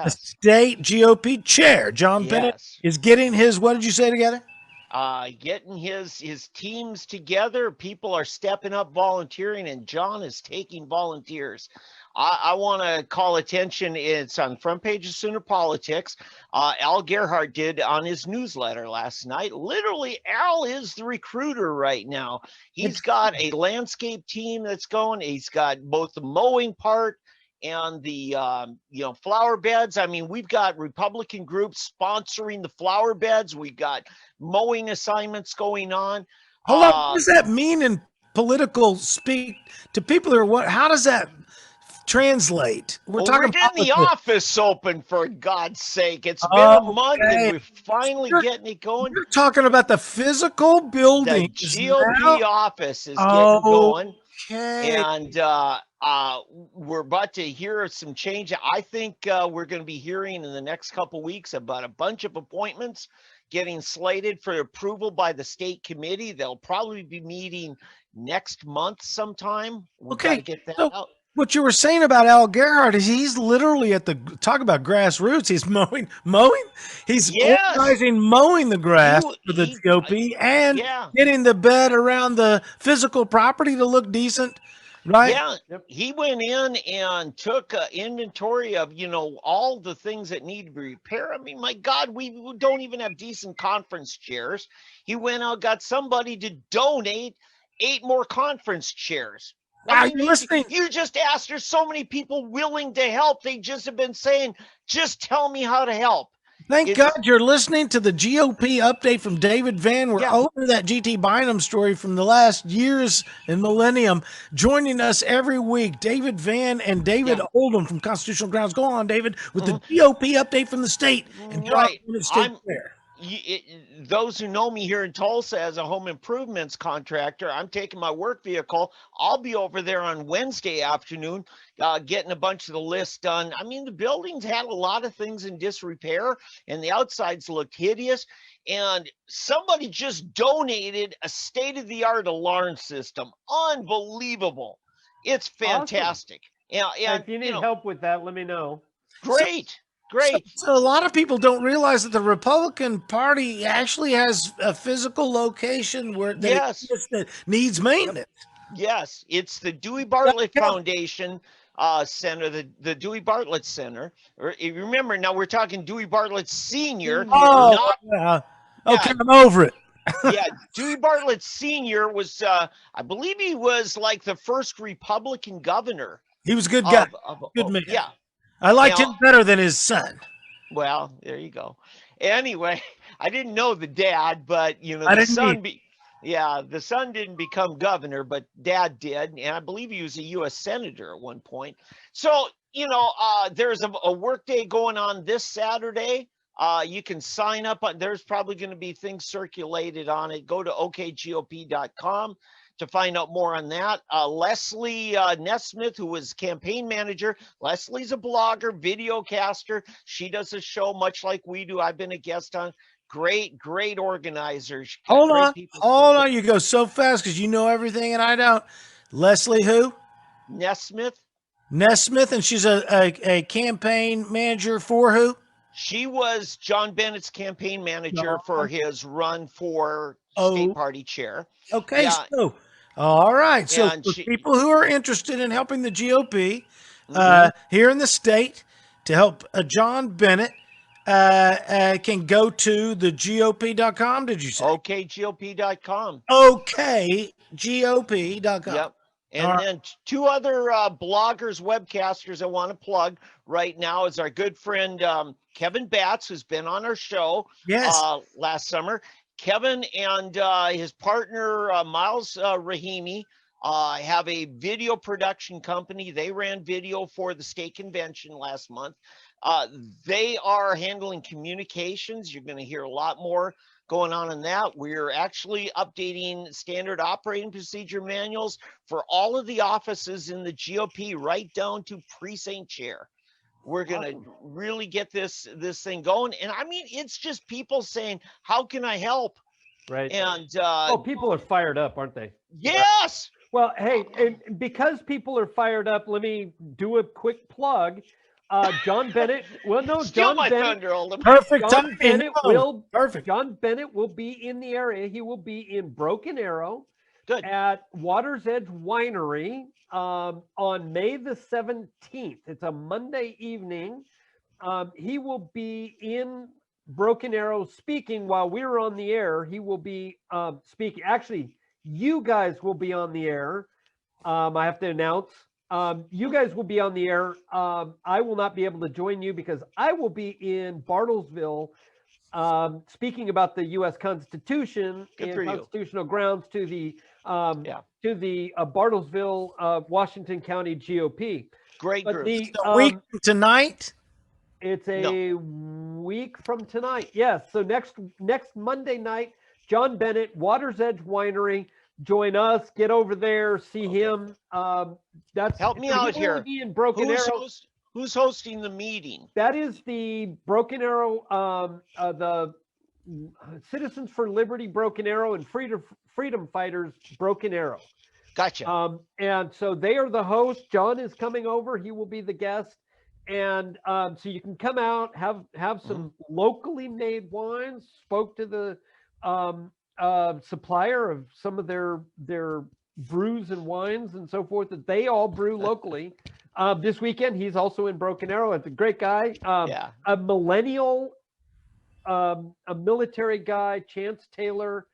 state GOP chair. John Bennett is getting his, what did you say together? Getting his teams together. People are stepping up, volunteering, and John is taking volunteers. I want to call attention. It's on front page of Sooner Politics. Al Gerhardt did on his newsletter last night. Literally, Al is the recruiter right now. He's got a landscape team that's going. He's got both the mowing part and the flower beds. I mean, we've got Republican groups sponsoring the flower beds. We've got mowing assignments going on. Hold on. What does that mean in political speak to people who are what? How does that translate? We're getting the office open, for God's sake. It's been a month and we're finally getting it going. You're talking about the physical building. The GOP office is getting going. Okay. And we're about to hear some change. I think we're going to be hearing in the next couple weeks about a bunch of appointments getting slated for approval by the state committee. They'll probably be meeting next month sometime. We've got to get that out. What you were saying about Al Gerhardt is he's literally talk about grassroots. He's mowing. He's organizing mowing the grass for the GOP and getting the bed around the physical property to look decent, right? Yeah, he went in and took inventory of, all the things that need to be repaired. I mean, my God, we don't even have decent conference chairs. He went out, got somebody to donate 8 more conference chairs. Wow, I mean, you're listening. you just asked. There's so many people willing to help. They just have been saying, just tell me how to help. Thank It's- God you're listening to the GOP update from David Van. We're Yeah. over that GT Bynum story from the last years and millennium. Joining us every week, David Van and David Oldham from Constitutional Grounds. Go on, David, with the GOP update from the state. And John Right. Bennett State Fair. Those who know me here in Tulsa as a home improvements contractor, I'm taking my work vehicle. I'll be over there on Wednesday afternoon getting a bunch of the lists done. I mean, the buildings had a lot of things in disrepair and the outsides looked hideous. And somebody just donated a state-of-the-art alarm system. Unbelievable. It's fantastic. Awesome. And if you need help with that, let me know. Great. Great. So a lot of people don't realize that the Republican Party actually has a physical location where that needs maintenance. Yes, it's the Dewey Bartlett Foundation Center, the Dewey Bartlett Center. Or if you remember, now we're talking Dewey Bartlett Senior. Oh, okay, I'm over it. Yeah, Dewey Bartlett Senior was, I believe he was like the first Republican governor. He was a good guy, good man. Yeah. I liked him better than his son. Well, there you go. Anyway, I didn't know the dad, but the son. The son didn't become governor, but dad did, and I believe he was a U.S. senator at one point. So there's a work day going on this Saturday. You can sign up on. There's probably going to be things circulated on it. Go to okgop.com. to find out more on that. Leslie Nesmith, who was campaign manager. Leslie's a blogger, videocaster. She does a show much like we do. I've been a guest on. Great organizers. Hold on. You go so fast because you know everything and I don't. Leslie who? Nesmith, and she's a campaign manager for who? She was John Bennett's campaign manager for his run for state party chair. Okay, so all right. So for people who are interested in helping the GOP here in the state to help John Bennett can go to thegop.com, did you say? OKGOP.com. OKGOP.com. Yep. And then two other bloggers, webcasters I want to plug right now is our good friend Kevin Batts, who's been on our show last summer. Kevin and his partner, Miles Rahimi, have a video production company. They ran video for the state convention last month. They are handling communications. You're going to hear a lot more going on in that. We're actually updating standard operating procedure manuals for all of the offices in the GOP, right down to precinct chair. We're going to really get this thing going. And I mean, it's just people saying, how can I help? Right. And people are fired up, aren't they? Yes. Well, hey, and because people are fired up, let me do a quick plug. John Bennett. Well, no, Steal John Bennett. Thunder, Oldham. Perfect. John Bennett John Bennett will be in the area. He will be in Broken Arrow at Water's Edge Winery on May the 17th. It's a Monday evening. He will be in Broken Arrow speaking while we're on the air. He will be speaking. Actually, you guys will be on the air. I have to announce. You guys will be on the air. I will not be able to join you because I will be in Bartlesville speaking about the U.S. Constitution and constitutional grounds to the Bartlesville, Washington County GOP. Great group. A week tonight? It's a week from tonight. Yes. So next Monday night, John Bennett, Water's Edge Winery. Join us. Get over there. See him. Help me out here. Be in Broken Arrow. Who's hosting the meeting? That is the Broken Arrow, the Citizens for Liberty Broken Arrow and Freedom Fighters Broken Arrow. Gotcha. And so they are the host. John is coming over. He will be the guest. And so you can come out, have some locally made wines. Spoke to the supplier of some of their brews and wines and so forth that they all brew locally. This weekend, he's also in Broken Arrow. It's a great guy. A millennial, a military guy, Chance Taylor,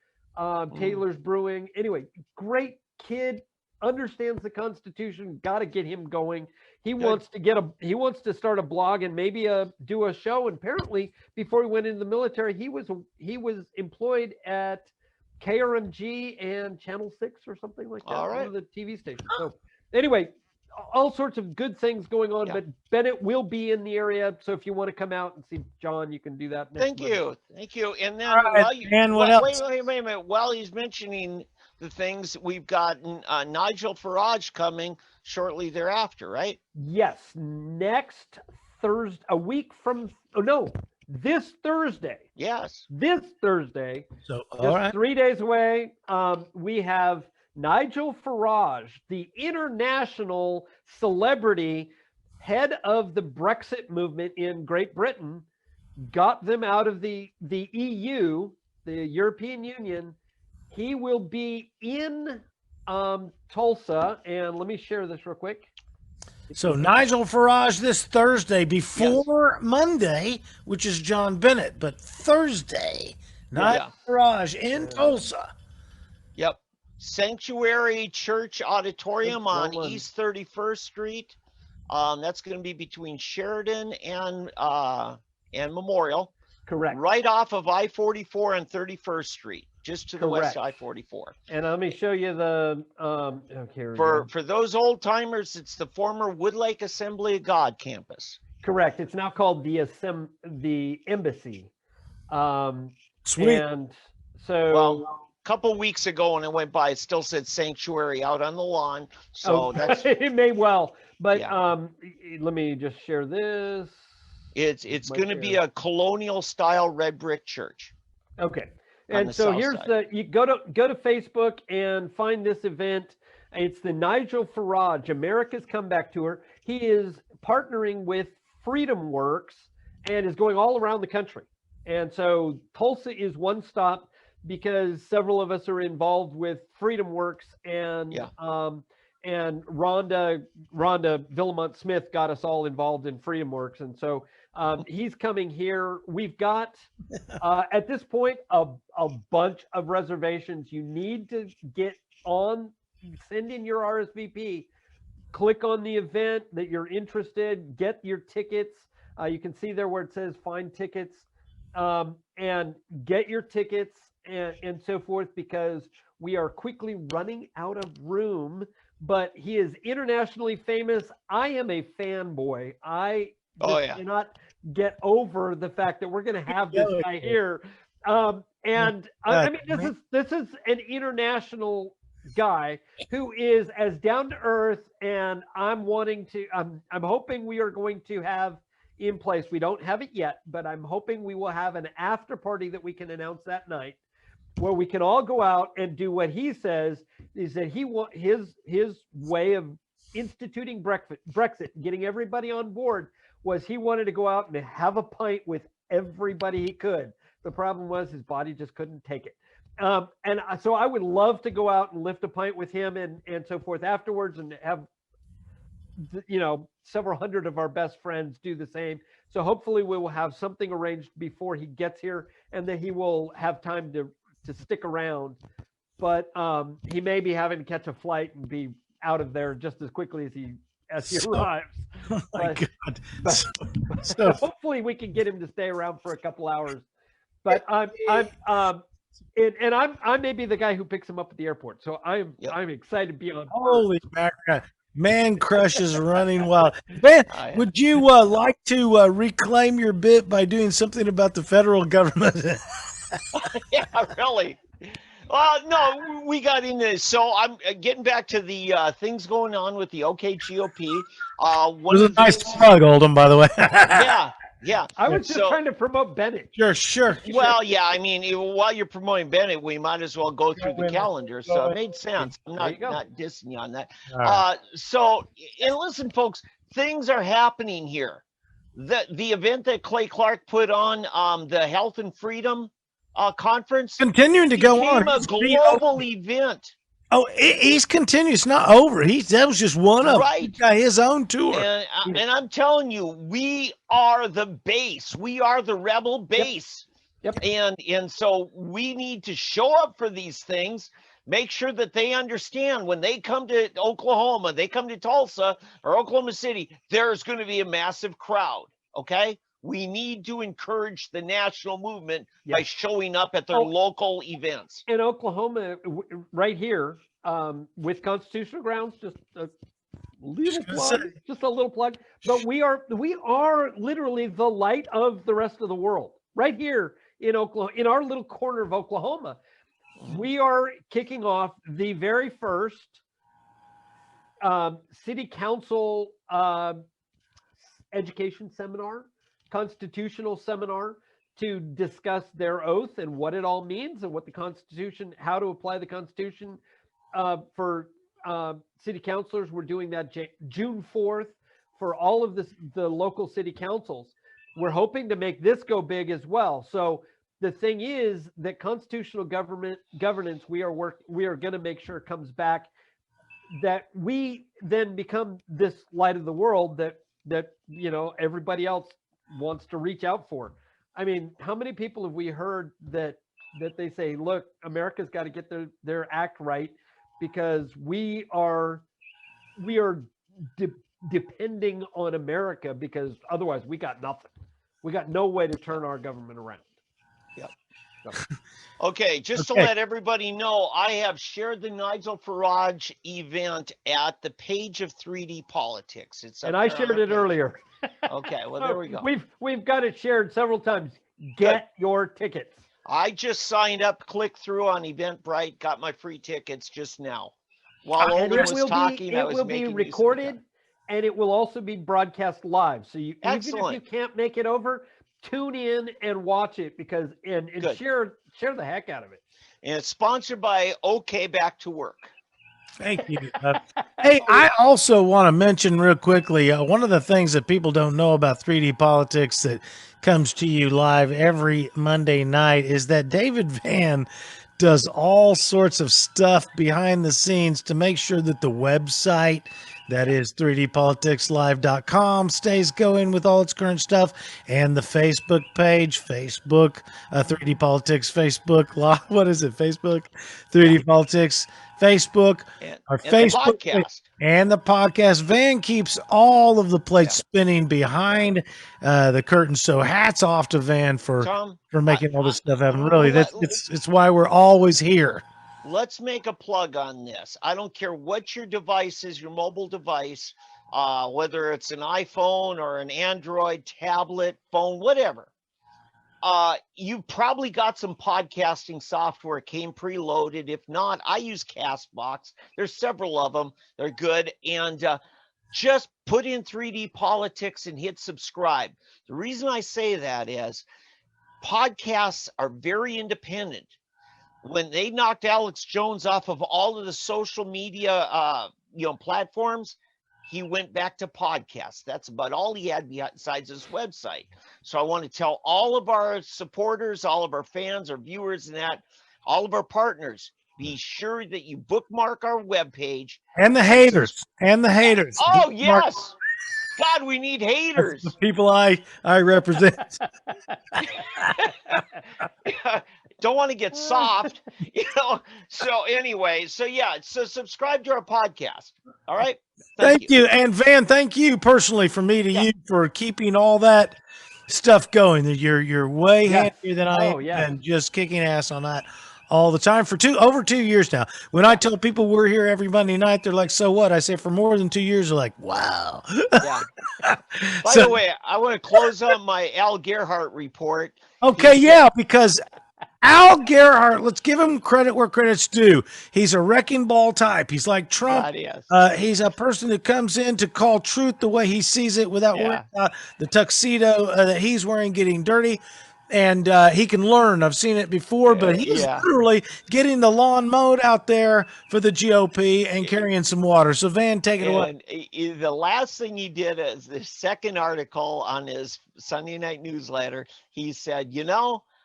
Taylor's Brewing. Anyway, great kid, understands the Constitution. Got to get him going. He wants to start a blog and maybe do a show. And apparently, before he went into the military, he was employed at KRMG and Channel 6 or something like that. All right. One of the TV stations. So anyway, all sorts of good things going on. Yeah. But Bennett will be in the area, so if you want to come out and see John, you can do that. Thank you. And then what else? wait a minute. While he's mentioning the things, we've got Nigel Farage coming shortly thereafter, right? Yes, next Thursday, this Thursday. Yes. This Thursday, So, just all right. 3 days away, we have Nigel Farage, the international celebrity head of the Brexit movement in Great Britain, got them out of the EU, the European Union. He will be in Tulsa, and let me share this real quick. So Nigel Farage this Thursday before Monday, which is John Bennett, but Thursday, Nigel Farage in Tulsa. Yep. Sanctuary Church Auditorium on East 31st Street. That's going to be between Sheridan and Memorial. Correct. Right off of I-44 and 31st Street, just to the west of I-44. And let me show you the For those old timers, it's the former Woodlake Assembly of God campus. Correct. It's now called the Embassy. Sweet. And so, a couple weeks ago when I went by, it still said Sanctuary out on the lawn. So that's it may well. But let me just share this. It's going to be a colonial style red brick church. Okay. And so here's you go to Facebook and find this event. It's the Nigel Farage, America's Comeback Tour. He is partnering with Freedom Works and is going all around the country. And so Tulsa is one stop because several of us are involved with Freedom Works, and Rhonda Villamont Smith got us all involved in Freedom Works. And so he's coming here. We've got at this point a bunch of reservations. You need to get on, send in your RSVP, click on the event that you're interested, get your tickets. You can see there where it says find tickets, and get your tickets and so forth, because we are quickly running out of room. But he is internationally famous. I am a fanboy. I cannot get over the fact that we're going to have this guy here. I mean, this is an international guy who is as down to earth, and I'm hoping we are going to have in place. We don't have it yet, but I'm hoping we will have an after party that we can announce that night, where we can all go out and do what he says is that he want his way of instituting Brexit, getting everybody on board, was he wanted to go out and have a pint with everybody he could. The problem was his body just couldn't take it. And so I would love to go out and lift a pint with him and so forth afterwards, and have, several hundred of our best friends do the same. So hopefully we will have something arranged before he gets here, and that he will have time to stick around. But he may be having to catch a flight and be out of there just as quickly as he arrives. Oh my God. So hopefully we can get him to stay around for a couple hours. But I may be the guy who picks him up at the airport. So I'm excited to be on. Holy mackerel. Man Crush is running wild. Man, would you like to reclaim your bit by doing something about the federal government? Yeah, really. No, we got into this. So I'm getting back to the things going on with the OK GOP. It was a nice plug, Oldham, by the way. Yeah. I was just trying to promote Bennett. Sure. Well, yeah, I mean, while you're promoting Bennett, we might as well go through the calendar. So it made sense. I'm not dissing you on that. Right. And listen, folks, things are happening here. The event that Clay Clark put on, the Health and Freedom conference, continuing to go on. A global event. Oh, he's continuing. It's not over. That was just one of them. He's got his own tour. And I'm telling you, we are the base. We are the rebel base. Yep. And so we need to show up for these things. make sure that they understand when they come to Oklahoma, they come to Tulsa or Oklahoma City, there's going to be a massive crowd. Okay. We need to encourage the national movement by Yes. showing up at their local events. In Oklahoma, right here, with constitutional grounds, just a little plug, just a little plug. But we are literally the light of the rest of the world. Right here in Oklahoma, in our little corner of Oklahoma, we are kicking off the very first city council education seminar, constitutional seminar, to discuss their oath and what it all means and what the Constitution, how to apply the Constitution for city councilors. We're doing that June 4th for all of the local city councils. We're hoping to make this go big as well. So the thing is that constitutional governance, we are going to make sure it comes back, that we then become this light of the world that everybody else wants to reach out for. I mean, how many people have we heard that they say, look, America's got to get their act right, because we are depending on America, because otherwise we got nothing. We got no way to turn our government around. Yep. Okay, just to let everybody know, I have shared the Nigel Farage event at the page of 3D Politics. And I shared it earlier. Okay, well, there we go. We've got it shared several times. Get your tickets. I just signed up, clicked through on Eventbrite, got my free tickets just now. While Oldham was talking, I was making it will be recorded, and it will also be broadcast live. So even if you can't make it over, tune in and watch it, because and share the heck out of it. And it's sponsored by OK Back to Work. Thank you. Hey, I also want to mention real quickly, one of the things that people don't know about 3D Politics that comes to you live every Monday night is that David Van does all sorts of stuff behind the scenes to make sure that the website, that is 3dpoliticslive.com, stays going with all its current stuff, and the Facebook page, 3D Politics Facebook Live. What is it? Facebook, 3D Politics Facebook, our Facebook podcast. And the podcast. Van keeps all of the plates spinning behind the curtain. So hats off to Van for making all this stuff happen. Really, it's why we're always here. Let's make a plug on this. I don't care what your device is, your mobile device, whether it's an iPhone or an Android tablet, phone, whatever. You probably got some podcasting software, came preloaded. If not, I use Castbox. There's several of them. They're good. And just put in 3D Politics and hit subscribe. The reason I say that is podcasts are very independent. When they knocked Alex Jones off of all of the social media platforms, he went back to podcasts. That's about all he had besides his website. So I want to tell all of our supporters, all of our fans, our viewers, and all of our partners, be sure that you bookmark our webpage. And the haters. Oh, yes. God, we need haters. That's the people I represent. Don't want to get soft, So anyway, so subscribe to our podcast. All right. Thank you. And Van, thank you personally from me to you for keeping all that stuff going. You're way happier than I am, and just kicking ass on that all the time for over 2 years now. When I tell people we're here every Monday night, they're like, so what? I say for more than 2 years, they're like, wow. Yeah. By the way, I want to close on my Al Gerhardt report. Okay, because Al Gerhardt, let's give him credit where credit's due. He's a wrecking ball type. He's like Trump. God, yes. He's a person that comes in to call truth the way he sees it without worrying about the tuxedo that he's wearing getting dirty. And he can learn. I've seen it before, but he's literally getting the lawn mowed out there for the GOP and carrying some water. So, Van, take it away. The last thing he did is the second article on his Sunday night newsletter. He said,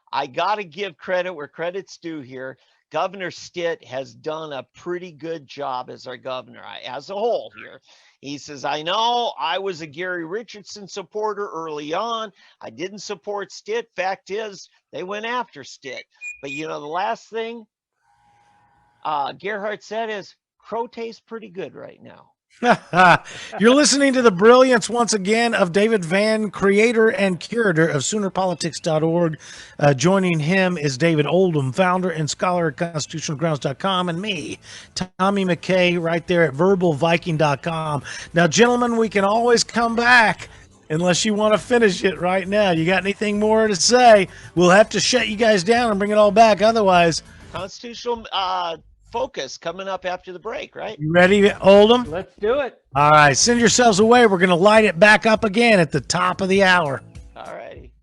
I got to give credit where credit's due here. Governor Stitt has done a pretty good job as our governor as a whole here. He says, I know I was a Gary Richardson supporter early on. I didn't support Stitt. Fact is, they went after Stitt. But the last thing, Gerhardt said is crow tastes pretty good right now. You're listening to the brilliance once again of David Van, creator and curator of SoonerPolitics.org. Joining him is David Oldham, founder and scholar at ConstitutionalGrounds.com, and me, Tommy McKay, right there at VerbalViking.com. Now, gentlemen, we can always come back unless you want to finish it right now. You got anything more to say? We'll have to shut you guys down and bring it all back. Otherwise, Constitutional Focus coming up after the break, right? you ready, Oldham? Let's do it. All right, send yourselves away. We're going to light it back up again at the top of the hour. All righty.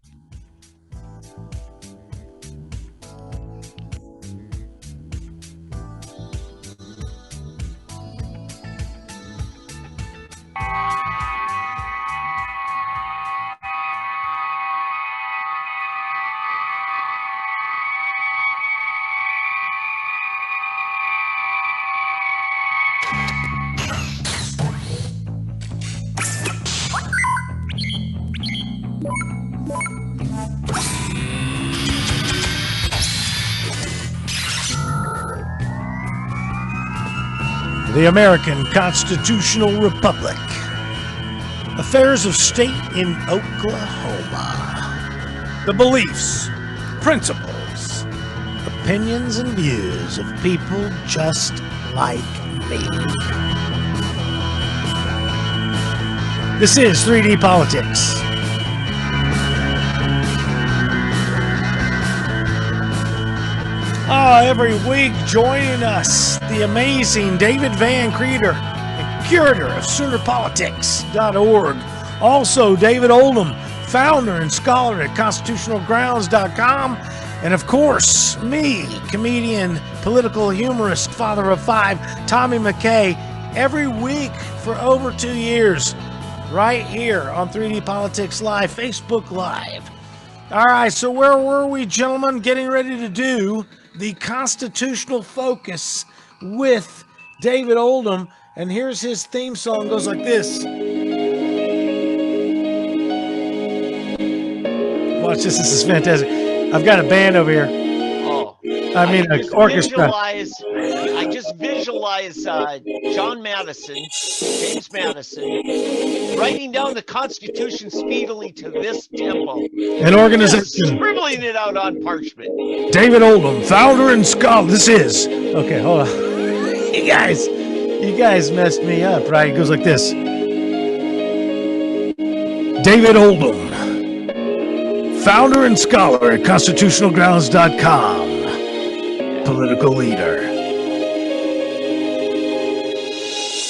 The American Constitutional Republic. Affairs of state in Oklahoma. The beliefs, principles, opinions, and views of people just like me. This is 3D Politics. Every week joining us, the amazing David Van, creator and curator of SoonerPolitics.org. Also, David Oldham, founder and scholar at ConstitutionalGrounds.com. And of course, me, comedian, political humorist, father of five, Tommy McKay, every week for over 2 years, right here on 3D Politics Live, Facebook Live. All right, so where were we, gentlemen? Getting ready to do the Constitutional Focus with David Oldham, and here's his theme song. It goes like this. Watch this. This is fantastic. I've got a band over here. Oh, I mean, an orchestra. I just visualize John Madison, James Madison, writing down the Constitution speedily to this tempo. An organization. Scribbling it out on parchment. David Oldham, founder and scholar. This is. Okay, hold on. You guys messed me up, right? It goes like this. David Oldham, founder and scholar at ConstitutionalGrounds.com, political leader.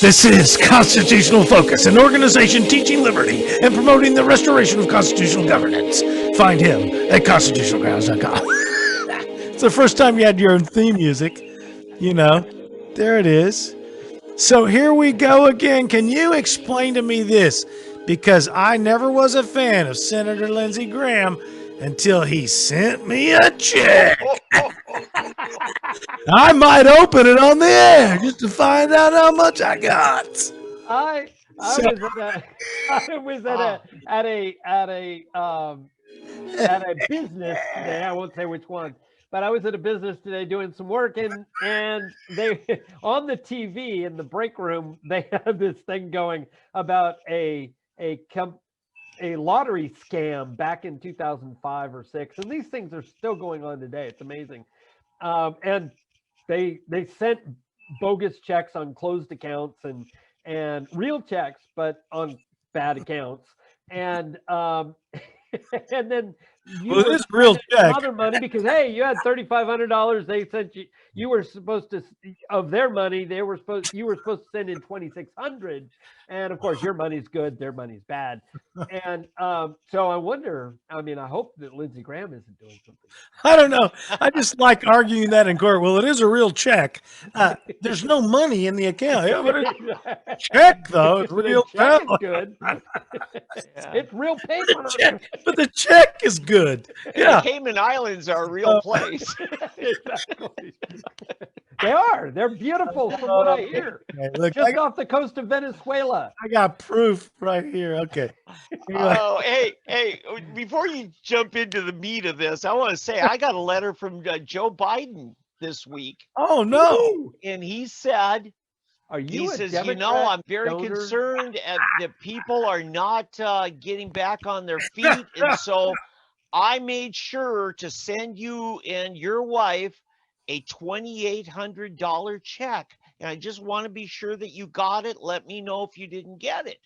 This is Constitutional Focus, an organization teaching liberty and promoting the restoration of constitutional governance. Find him at ConstitutionalGrounds.com. It's the first time you had your own theme music. You know, there it is. So here we go again. Can you explain to me this? Because I never was a fan of Senator Lindsey Graham until he sent me a check. I might open it on the air just to find out how much I got. I was at a business today. I won't say which one, but I was at a business today doing some work, and they on the TV in the break room they had this thing going about a lottery scam back in 2005 or 6, and these things are still going on today. It's amazing. And they sent bogus checks on closed accounts and real checks, but on bad accounts. And and then this real check other money because hey, you had $3,500. They sent you were supposed to of their money. You were supposed to send in $2,600, and of course your money's good, their money's bad. And so I wonder. I mean, I hope that Lindsey Graham isn't doing something. I don't know. I just like arguing that in court. Well, it is a real check. There's no money in the account. Yeah, but it's a check, though. It's real. Check is good. It's real paper. But the check is good. Yeah. The Cayman Islands are a real place. Exactly. They are. They're beautiful from what I hear. Okay, look, Just off the coast of Venezuela. I got proof right here. Okay. Oh, hey, before you jump into the meat of this, I want to say I got a letter from Joe Biden this week, Oh no. and he said, Are he you a says, Democrat I'm very donor? concerned that people are not getting back on their feet. And so I made sure to send you and your wife a $2,800 check. And I just want to be sure that you got it. Let me know if you didn't get it.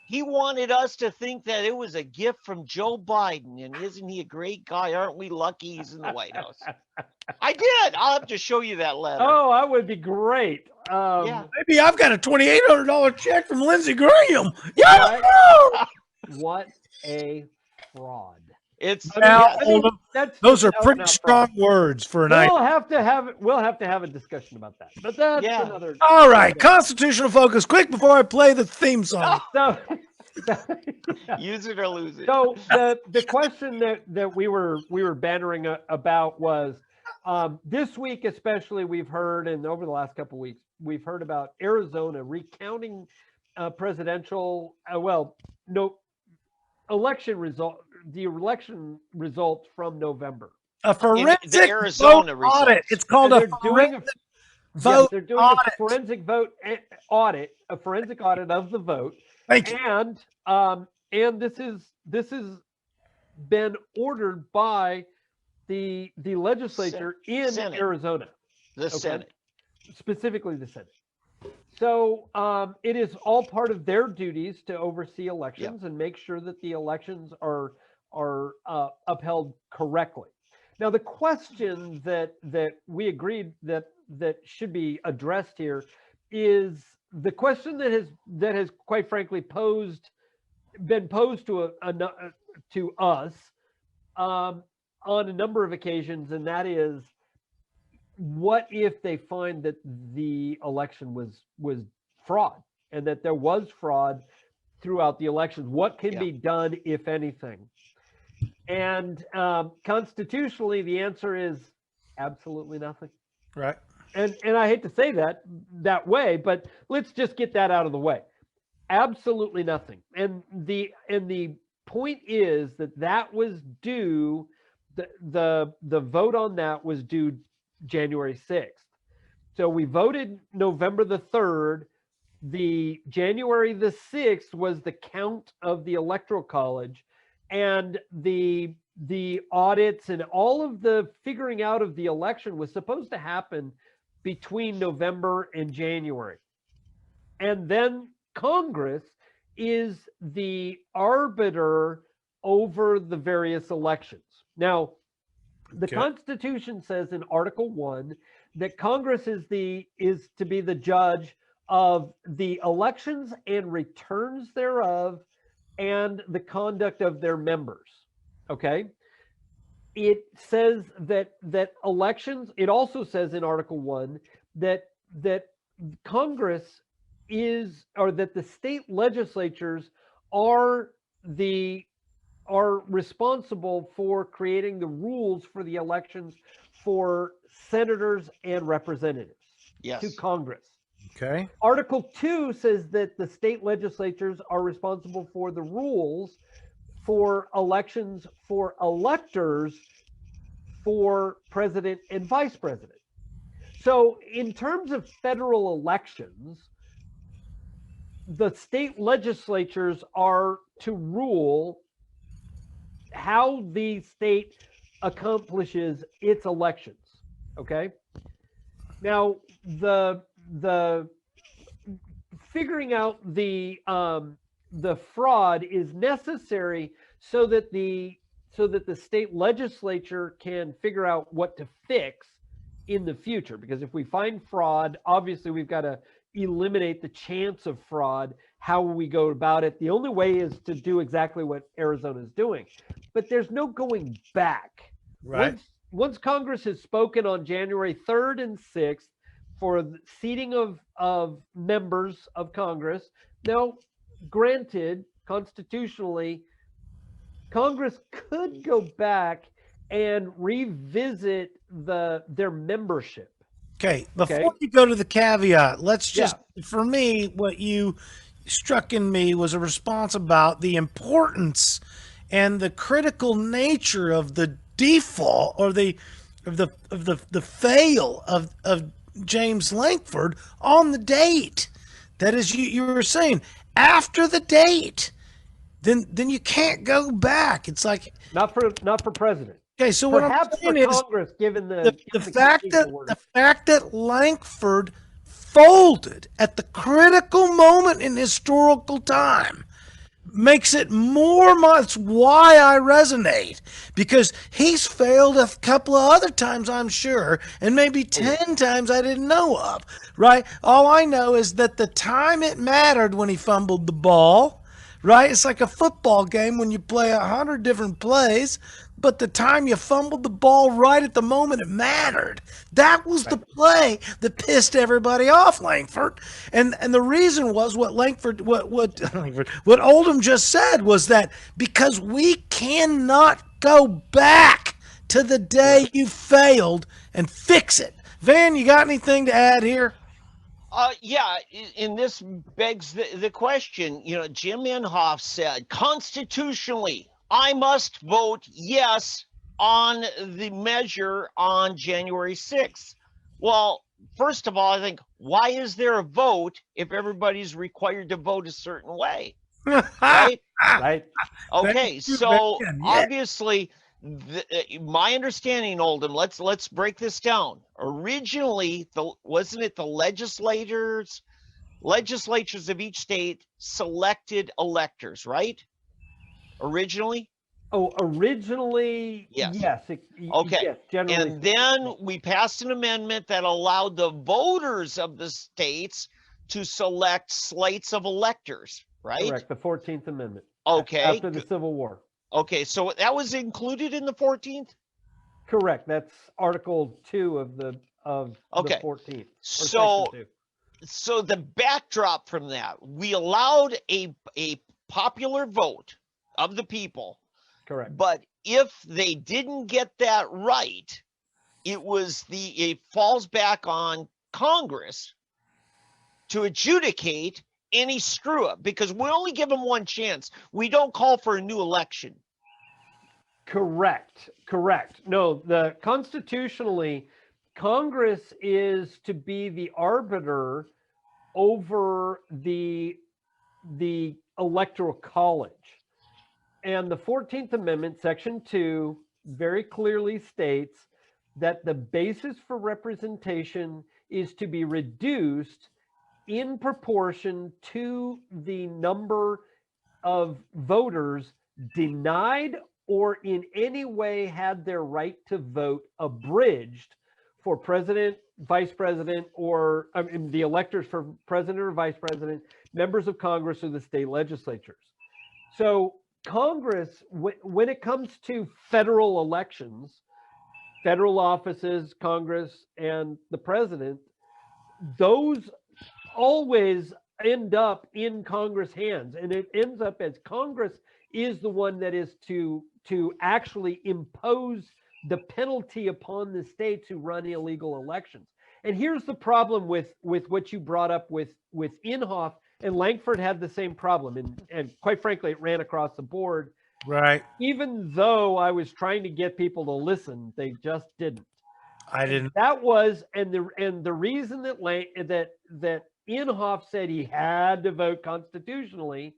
He wanted us to think that it was a gift from Joe Biden. And isn't he a great guy? Aren't we lucky he's in the White House? I did. I'll have to show you that letter. Oh, that would be great. Yeah. Maybe I've got a $2,800 check from Lindsey Graham. Yeah. What a fraud. It's Now, I mean, Oldham, that's those just are out pretty and out strong fraud. words for a night. We'll have to have a discussion about that. But that's Yeah. another. All right, constitutional focus. Quick before I play the theme song. So, use it or lose it. so the question that we were bantering about was this week especially we've heard, and over the last couple of weeks we've heard about Arizona recounting presidential election result, the election results from November. A forensic the Arizona vote audit. results. It's called And a they're doing forensic Yeah, vote they're doing audit. a forensic vote audit, a forensic audit of the vote, Thank you. and this is been ordered by the legislature in Senate. Arizona, The Senate. specifically the Senate. So it is all part of their duties to oversee elections and make sure that the elections are upheld correctly. Now, the question that we agreed that should be addressed here is the question that has quite frankly been posed to us on a number of occasions, and that is, what if they find that the election was fraud and that there was fraud throughout the elections? What can be done, if anything? And constitutionally, the answer is absolutely nothing. Right. And I hate to say that way, but let's just get that out of the way. Absolutely nothing. And the point is that was due. The vote on that was due January 6th. So we voted November the 3rd. The January the 6th was the count of the Electoral College, and the audits and all of the figuring out of the election was supposed to happen between November and January. And then Congress is the arbiter over the various elections. Now, the Constitution says in Article 1 that Congress is to be the judge of the elections and returns thereof and the conduct of their members. Okay? It says that elections, it also says in Article 1 that Congress is, or that the state legislatures are responsible for creating the rules for the elections for senators and representatives to Congress. Okay. Article 2 says that the state legislatures are responsible for the rules for elections for electors for president and vice president. So in terms of federal elections, the state legislatures are to rule how the state accomplishes its elections. Okay. Now, the figuring out the fraud is necessary so that the state legislature can figure out what to fix in the future. Because if we find fraud, obviously we've got to eliminate the chance of fraud. How will we go about it? The only way is to do exactly what Arizona is doing. But there's no going back. Right. Once Congress has spoken on January 3rd and 6th for the seating of members of Congress, now, granted, constitutionally, Congress could go back and revisit their membership. Okay. Before you go to the caveat, let's just, for me, what you struck in me was a response about the importance and the critical nature of the default or the the fail of James Lankford on the date. That is, you were saying after the date, then you can't go back. It's like, Not for president. okay, so what I'm Perhaps for saying is Congress, given the fact that order. the fact that Lankford folded at the critical moment in historical time makes it more. That's why I resonate, because he's failed a couple of other times, I'm sure, and maybe 10 times I didn't know of. Right? All I know is that the time it mattered when he fumbled the ball. Right? It's like a football game when you play 100 different plays, but the time you fumbled the ball right at the moment it mattered. That was the play that pissed everybody off, Lankford. And the reason was what what Oldham just said was that because we cannot go back to the day you failed and fix it. Van, you got anything to add here? Yeah, and this begs the question. Jim Inhofe said, constitutionally, I must vote yes on the measure on January 6th. Well, first of all, I think, why is there a vote if everybody's required to vote a certain way? Right? Right. Okay, so obviously, my understanding, Oldham, let's break this down. Originally, wasn't it the legislatures of each state selected electors, right? Originally? Oh, originally, yes. Okay. Yes, generally. And then we passed an amendment that allowed the voters of the states to select slates of electors, right? Correct, the 14th Amendment. Okay. After the Civil War. Okay, so that was included in the 14th? Correct. That's Article 2 of the 14th. So the backdrop from that, we allowed a popular vote of the people. Correct. But if they didn't get that right, it falls back on Congress to adjudicate any screw up, because we only give them one chance. We don't call for a new election. Correct. No, constitutionally, Congress is to be the arbiter over the Electoral College. And the 14th Amendment, Section 2, very clearly states that the basis for representation is to be reduced in proportion to the number of voters denied or in any way had their right to vote abridged for president, vice president, or the electors for president or vice president, members of Congress or the state legislatures. So Congress, when it comes to federal elections, federal offices, Congress, and the president, those always end up in Congress' hands, and it ends up as Congress is the one that is to actually impose the penalty upon the states who run illegal elections. And here's the problem with what you brought up with Inhofe, and Lankford had the same problem, and quite frankly, it ran across the board. Right. Even though I was trying to get people to listen, they just didn't. I didn't. That was, and the reason that Inhofe said he had to vote constitutionally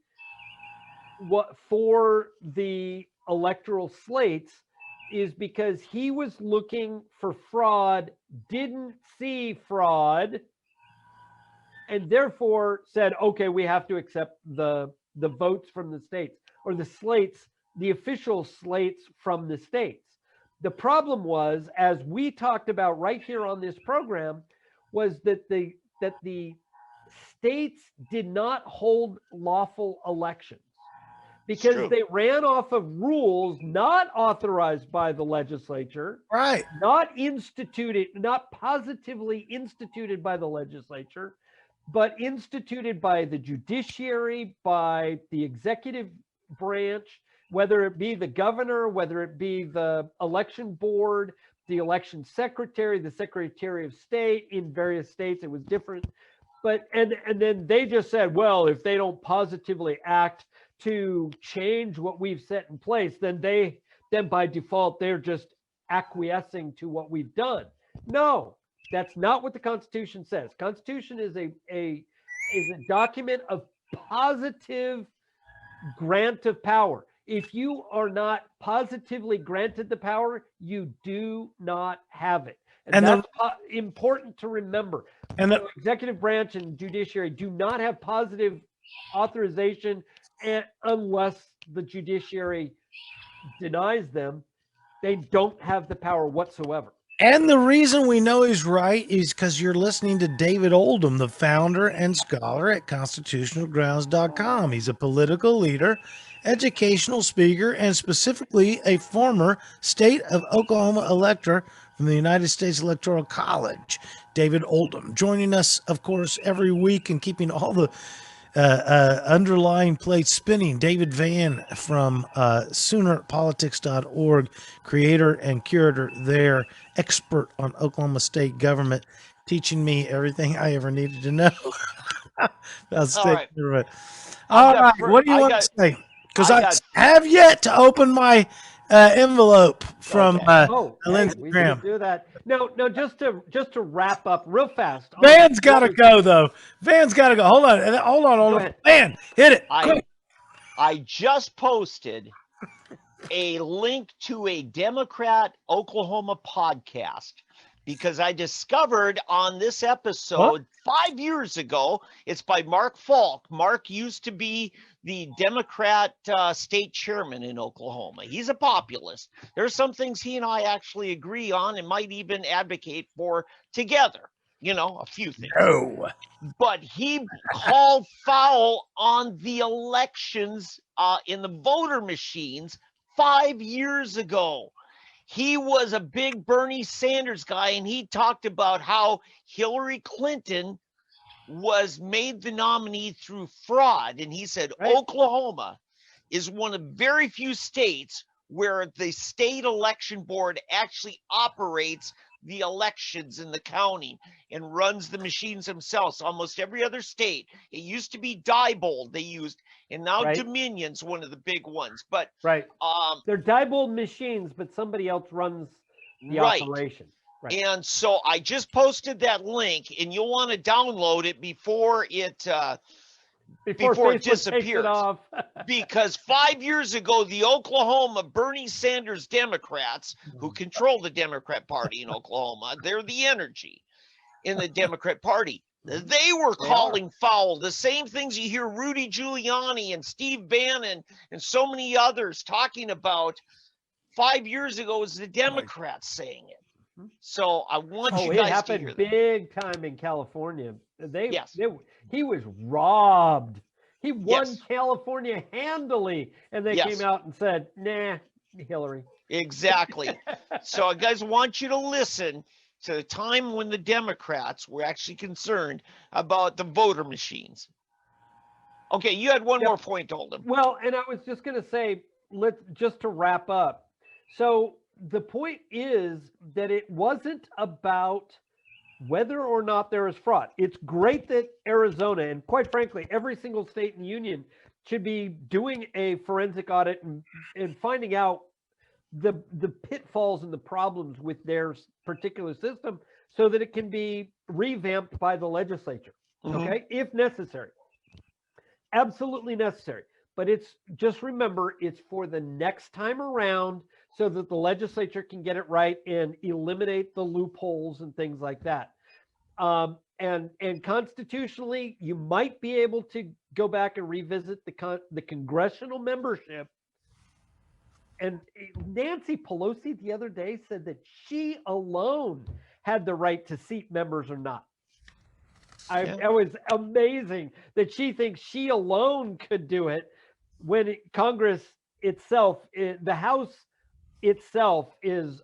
for the electoral slates is because he was looking for fraud, didn't see fraud, and therefore said, okay, we have to accept the votes from the states, or the slates, the official slates from the states. The problem was, as we talked about right here on this program, was that the states did not hold lawful elections because they ran off of rules not authorized by the legislature, right? Not positively instituted by the legislature, but instituted by the judiciary, by the executive branch, whether it be the governor, whether it be the election board, the election secretary, the secretary of state. In various states, it was different. But and then they just said, well, if they don't positively act to change what we've set in place, then by default, they're just acquiescing to what we've done. No, that's not what the Constitution says. Constitution is a document of positive grant of power. If you are not positively granted the power, you do not have it. And that's important to remember. And the executive branch and judiciary do not have positive authorization unless the judiciary denies them. They don't have the power whatsoever. And the reason we know he's right is because you're listening to David Oldham, the founder and scholar at constitutionalgrounds.com. He's a political leader, educational speaker, and specifically a former state of Oklahoma elector from the United States Electoral College. David Oldham joining us, of course, every week and keeping all the underlying plates spinning. David Vann from Soonerpolitics.org, creator and curator there, expert on Oklahoma state government, teaching me everything I ever needed to know about state government. All right, what do you want to say? Because I have yet to open my envelope from Lindsey Graham. Do that. No, just to wrap up real fast. Van's got to go though. Van's got to go. Hold on. Van, hit it. I just posted a link to a Democrat Oklahoma podcast because I discovered on this episode 5 years ago, it's by Mark Falk. Mark used to be the Democrat state chairman in Oklahoma. He's a populist. There's some things he and I actually agree on and might even advocate for together. You know, a few things. No. But he called foul on the elections in the voter machines 5 years ago. He was a big Bernie Sanders guy, and he talked about how Hillary Clinton was made the nominee through fraud. And he said Oklahoma is one of very few states where the state election board actually operates the elections in the county and runs the machines themselves. Almost every other state, it used to be Diebold they used, and now Dominion's one of the big ones. But they're Diebold machines, but somebody else runs the operation. Right. And so I just posted that link, and you'll want to download it before it disappears. Because 5 years ago, the Oklahoma Bernie Sanders Democrats, who control the Democrat Party in Oklahoma, they're the energy in the Democrat Party. They were calling foul the same things you hear Rudy Giuliani and Steve Bannon and so many others talking about 5 years ago. Was the Democrats saying it? So I want you guys to hear that. Big time in California. He was robbed. He won California handily, and they came out and said, "Nah, Hillary." Exactly. So, guys, I want you to listen to the time when the Democrats were actually concerned about the voter machines. Okay, you had one more point, Oldham. Well, and I was just going to say, just to wrap up. So the point is that it wasn't about whether or not there is fraud. It's great that Arizona, and quite frankly, every single state in the union should be doing a forensic audit and finding out the pitfalls and the problems with their particular system so that it can be revamped by the legislature, okay, if necessary. Absolutely necessary. But just remember, it's for the next time around so that the legislature can get it right and eliminate the loopholes and things like that. And constitutionally, you might be able to go back and revisit the congressional membership. And Nancy Pelosi the other day said that she alone had the right to seat members or not. It was amazing that she thinks she alone could do it when Congress itself, the House itself is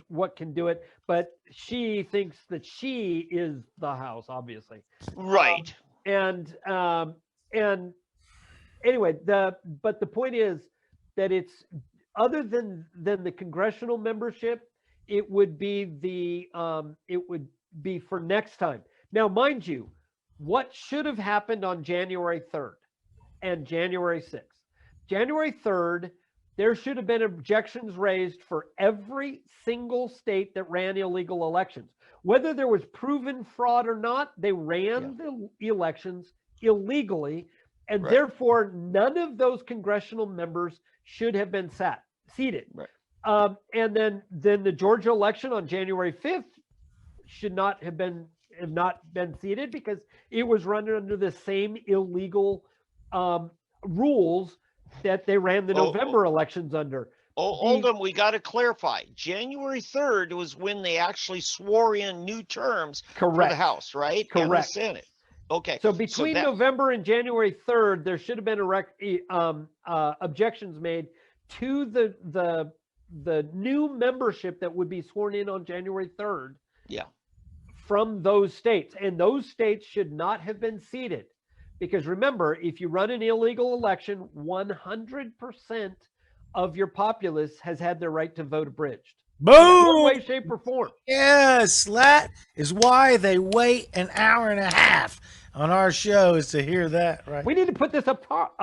what can do it, but she thinks that she is the House, obviously. Right. And anyway, but the point is that it's other than the congressional membership, it would be for next time. Now, mind you, what should have happened on January 3rd and January 6th? January 3rd, there should have been objections raised for every single state that ran illegal elections. Whether there was proven fraud or not, they ran the elections illegally, and therefore none of those congressional members should have been seated. Right. And then the Georgia election on January 5th should not have been seated because it was run under the same illegal rules that they ran the November elections under. Oldham, we got to clarify. January 3rd was when they actually swore in new terms for the House, right? Correct. And the Senate. Okay. So between November and January 3rd, there should have been objections made to the new membership that would be sworn in on January 3rd. Yeah. From those states, and those states should not have been seated, because remember, if you run an illegal election, 100% of your populace has had their right to vote abridged. Boom! In one way, shape, or form. Yes, that is why they wait an hour and a half on our show, is to hear that, right? We need to put this up top.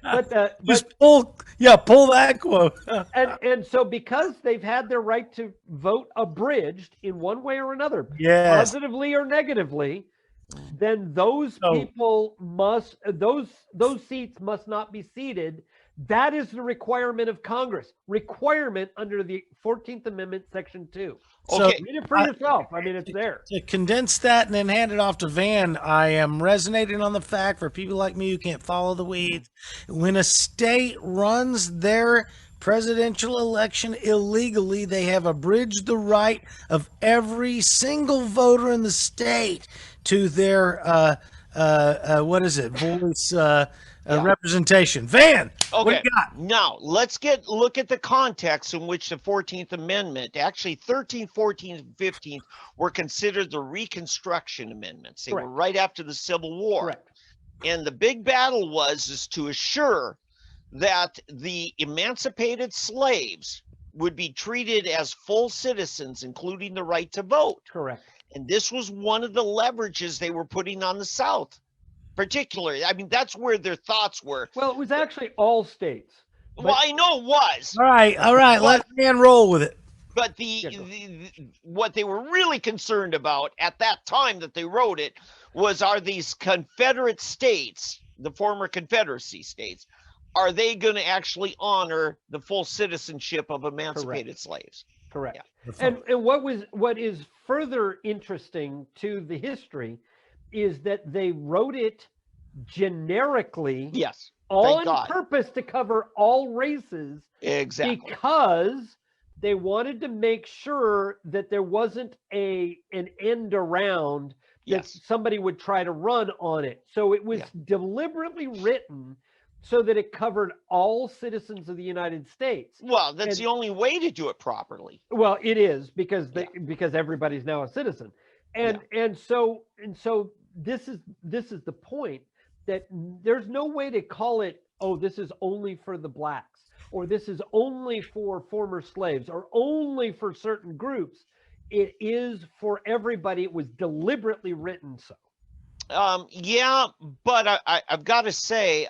But just pull that quote. and so because they've had their right to vote abridged in one way or another, positively or negatively, then those people must those seats must not be seated. That is the requirement of Congress. Requirement under the 14th Amendment, Section 2. So read it for yourself. I mean, it's there. To condense that and then hand it off to Van, I am resonating on the fact, for people like me who can't follow the weeds, when a state runs their presidential election illegally, they have abridged the right of every single voter in the state to their voice representation. Van, what do you got? Now let's look at the context in which the 14th Amendment, actually 13th, 14th, and 15th, were considered the Reconstruction Amendments. They were right after the Civil War. Correct. And the big battle is to assure that the emancipated slaves would be treated as full citizens, including the right to vote. Correct. And this was one of the leverages they were putting on the South. Particularly, I mean, that's where their thoughts were. Well, it was actually all states. Well, I know it was. All right. Let Van roll with it. But what they were really concerned about at that time that they wrote it are these Confederate states, the former Confederacy states, are they going to actually honor the full citizenship of emancipated slaves? Correct. Yeah. And what is further interesting to the history is that they wrote it generically, on purpose to cover all races, because they wanted to make sure that there wasn't an end around that somebody would try to run on it. So it was deliberately written so that it covered all citizens of the United States. Well, that's the only way to do it properly. Well, it is because everybody's now a citizen. And so this is the point, that there's no way to call it, oh, this is only for the blacks, or this is only for former slaves, or only for certain groups. It is for everybody. It was deliberately written so. But I've got to say,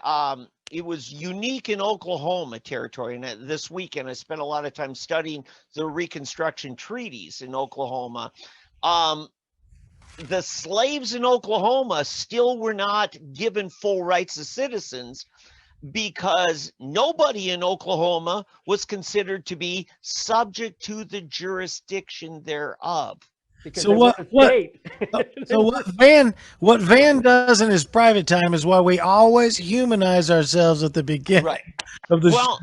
it was unique in Oklahoma territory. And this weekend, I spent a lot of time studying the Reconstruction treaties in Oklahoma. The slaves in Oklahoma still were not given full rights as citizens, because nobody in Oklahoma was considered to be subject to the jurisdiction thereof. So what Van does in his private time is why we always humanize ourselves at the beginning of the show.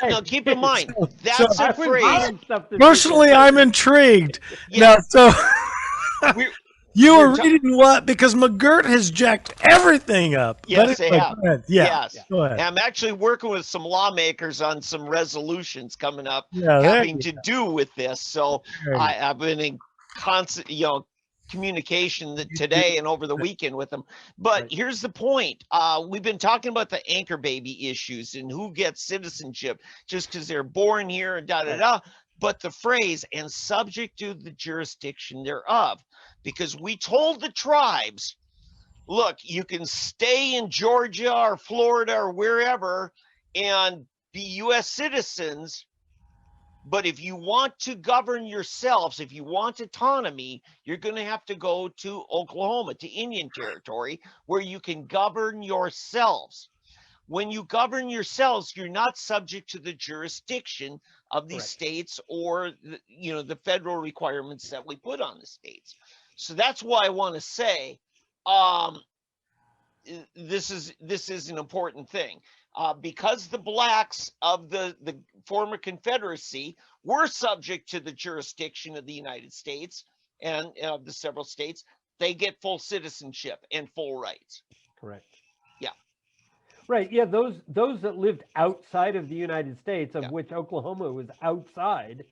Now, keep in mind, that's a phrase. Personally, I'm intrigued. Now, so you were reading what? Because McGirt has jacked everything up. Yes, they have. Yes. Go ahead. I'm actually working with some lawmakers on some resolutions coming up having to do with this. So I've been in constant, communication today and over the weekend with them. But here's the point. We've been talking about the anchor baby issues and who gets citizenship just because they're born here and da-da-da. But the phrase, and subject to the jurisdiction thereof, because we told the tribes, look, you can stay in Georgia or Florida or wherever and be U.S. citizens. But if you want to govern yourselves, if you want autonomy, you're going to have to go to Oklahoma, to Indian Territory, where you can govern yourselves. When you govern yourselves, you're not subject to the jurisdiction of the states or the federal requirements that we put on the states. So that's why I want to say this is an important thing. Because the blacks of the former Confederacy were subject to the jurisdiction of the United States and of the several states, they get full citizenship and full rights. Correct. Yeah. Right. Yeah. Those that lived outside of the United States, of which Oklahoma was outside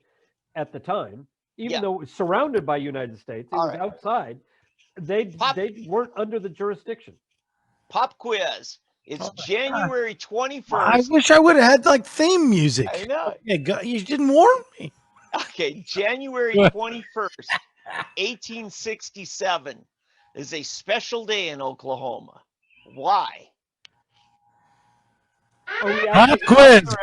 at the time, even though it was surrounded by United States, it was outside. They weren't under the jurisdiction. Pop quiz. It's January 21st. I wish I would have had like theme music. I know. You didn't warn me. Okay, January 21st, 1867 is a special day in Oklahoma. Why? Pop quiz.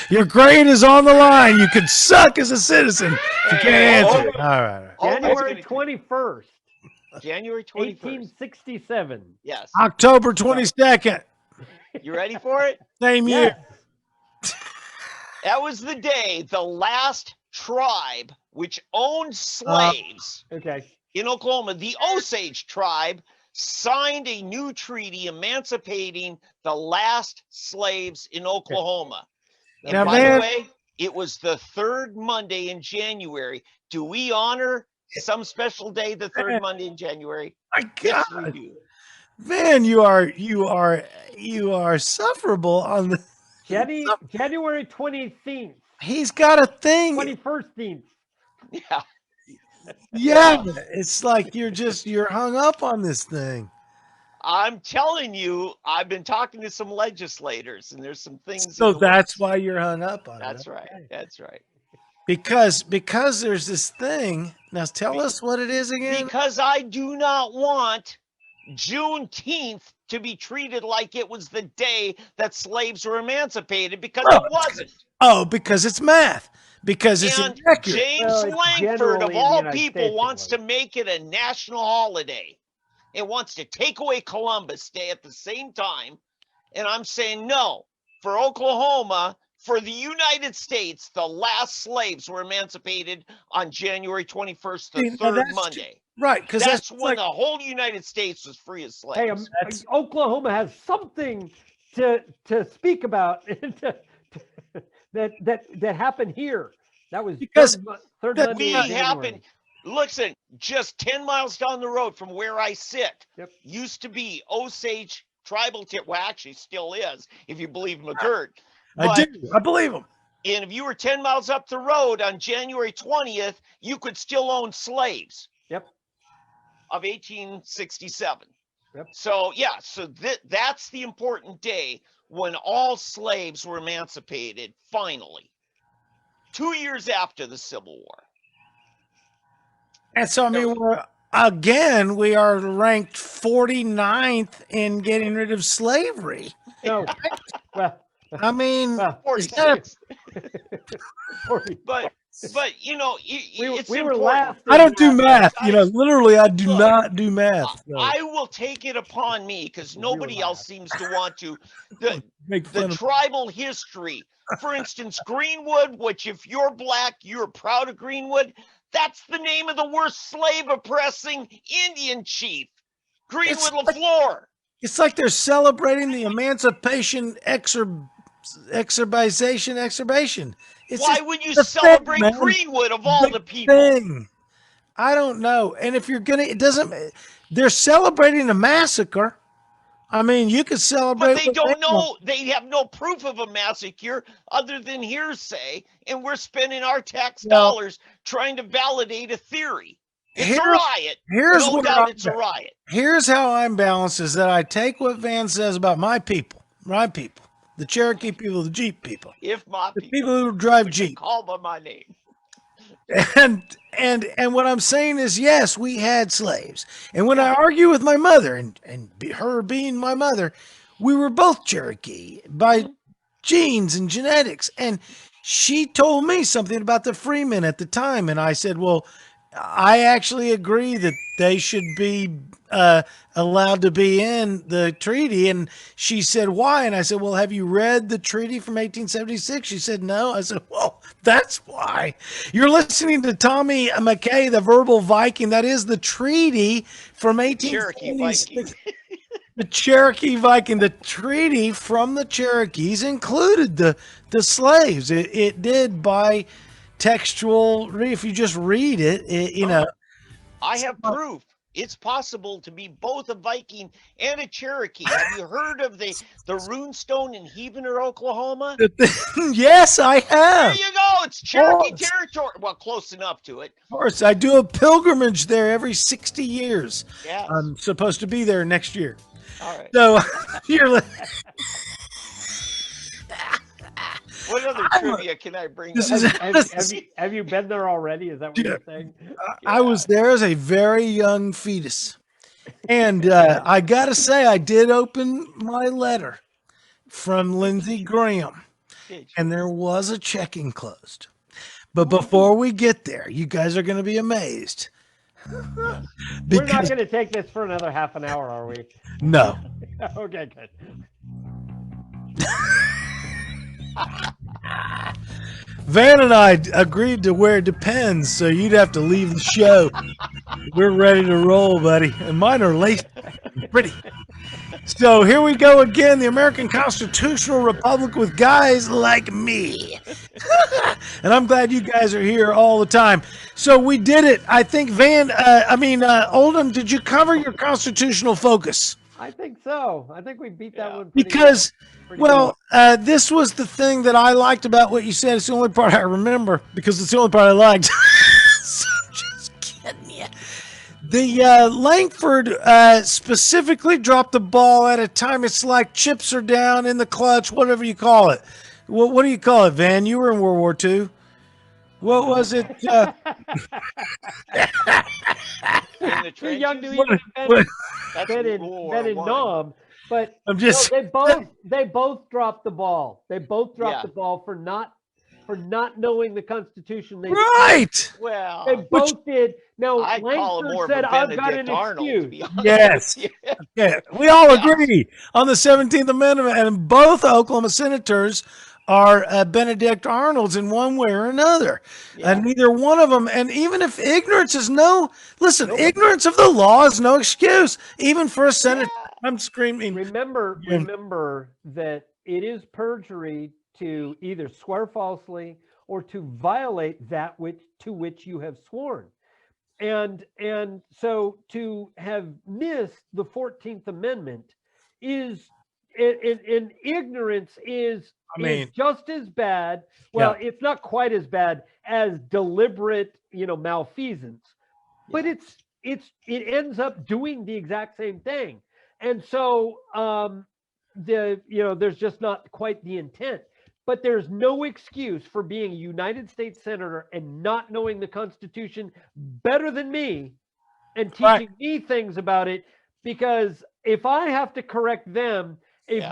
Your grade is on the line. You could suck as a citizen. You can't answer. All right. January 21st. January 21st. 1867. Yes. October 22nd. You ready for it? Same year. That was the day the last tribe which owned slaves in Oklahoma, the Osage tribe, signed a new treaty emancipating the last slaves in Oklahoma. And Now, by the way, it was the third Monday in January. Do we honor some special day the third Monday in January? My God. Yes, we do. Man, you are sufferable on the January 20th. He's got a thing. 21st. Yeah. Yeah, it's like you're hung up on this thing. I'm telling you, I've been talking to some legislators, and there's some things. So that's why you're hung up on it. That's right. That's right. Because there's this thing. Now tell us what it is again. Because I do not want Juneteenth to be treated like it was the day that slaves were emancipated, because it wasn't. Oh, because it's math. Because it's inaccurate. James Langford, of all people, wants to make it a national holiday. It wants to take away Columbus Day at the same time. And I'm saying no. For Oklahoma, for the United States, the last slaves were emancipated on January 21st, the third Monday. Right, because that's when the whole United States was free of slaves. Hey, Oklahoma has something to speak about that happened here. That was because third Monday in happened. Listen, just 10 miles down the road from where I sit, used to be Osage tribal well, actually still is, if you believe McGirt. I do. I believe him. And if you were 10 miles up the road on January 20th, you could still own slaves. Of 1867. So, that's the important day when all slaves were emancipated, finally. 2 years after the Civil War. And so, I mean, we are ranked 49th in getting rid of slavery. No. Well, I mean, 46. But it's we were important. last. I don't do math. Literally, I do not do math. So. I will take it upon me, because nobody else seems to want to. The of tribal history. For instance, Greenwood, which if you're black, you're proud of Greenwood. That's the name of the worst slave oppressing Indian chief, Greenwood LaFleur. It's like they're celebrating the emancipation exhibition. Why would you celebrate Greenwood of all the people? I don't know. And if you're they're celebrating a massacre. I mean, you could celebrate. But they don't know. They have no proof of a massacre other than hearsay, and we're spending our tax dollars trying to validate a theory. It's a riot. No doubt it's a riot. Here's how I'm balanced: is that I take what Van says about my people, the Cherokee people, the Jeep people, the people who drive Jeep, call by my name. And what I'm saying is, yes, we had slaves. And when I argue with my mother, and her being my mother, we were both Cherokee by genes and genetics. And she told me something about the freemen at the time. And I said, well, I actually agree that they should be allowed to be in the treaty. And she said, why? And I said, well, have you read the treaty from 1876? She said, no. I said, well, that's why. You're listening to Tommy McKay, the verbal Viking. That is the treaty from Cherokee 1876. Viking. The Cherokee Viking, the treaty from the Cherokees included the slaves. It did by textual. If you just read it, you know. I have proof. It's possible to be both a Viking and a Cherokee. Have you heard of the runestone in Heavener, Oklahoma? Yes, I have. There you go. It's Cherokee territory. Well, close enough to it. Of course, I do a pilgrimage there every 60 years. Yes. I'm supposed to be there next year. All right. So you're. What other trivia can I bring This up? is. Have you been there already? Is that what you're saying? I was there as a very young fetus. And I got to say, I did open my letter from Lindsey Graham, and there was a check enclosed. But before we get there, you guys are going to be amazed. We're not going to take this for another half an hour, are we? No. Okay, good. Van and I agreed to where it depends, so you'd have to leave the show. We're ready to roll, buddy. And mine are late. Pretty. So here we go again, the American Constitutional Republic with guys like me. And I'm glad you guys are here all the time. So we did it. I think Oldham, did you cover your constitutional focus? I think so. I think we beat that one. Because, well, this was the thing that I liked about what you said. It's the only part I remember because it's the only part I liked. So just kidding you. The Langford specifically dropped the ball at a time. It's like chips are down in the clutch, whatever you call it. What do you call it, Van? You were in World War II. What was it? Too young to even been in Nom, but I'm just they both dropped the ball. They both dropped the ball for not knowing the Constitution. Right. Well, they both did. Now Langford said, "I've got an excuse." Yes. Yeah. We all agree on the 17th Amendment, and both Oklahoma senators are Benedict Arnolds in one way or another. And neither one of them, and even if ignorance is ignorance of the law is no excuse, even for a senator. I'm screaming. Remember that it is perjury to either swear falsely or to violate that to which you have sworn. And so to have missed the 14th Amendment is in ignorance is just as bad. Well, it's not quite as bad as deliberate, malfeasance, but it ends up doing the exact same thing. And so there's just not quite the intent. But there's no excuse for being a United States senator and not knowing the Constitution better than me and teaching me things about it, because if I have to correct them,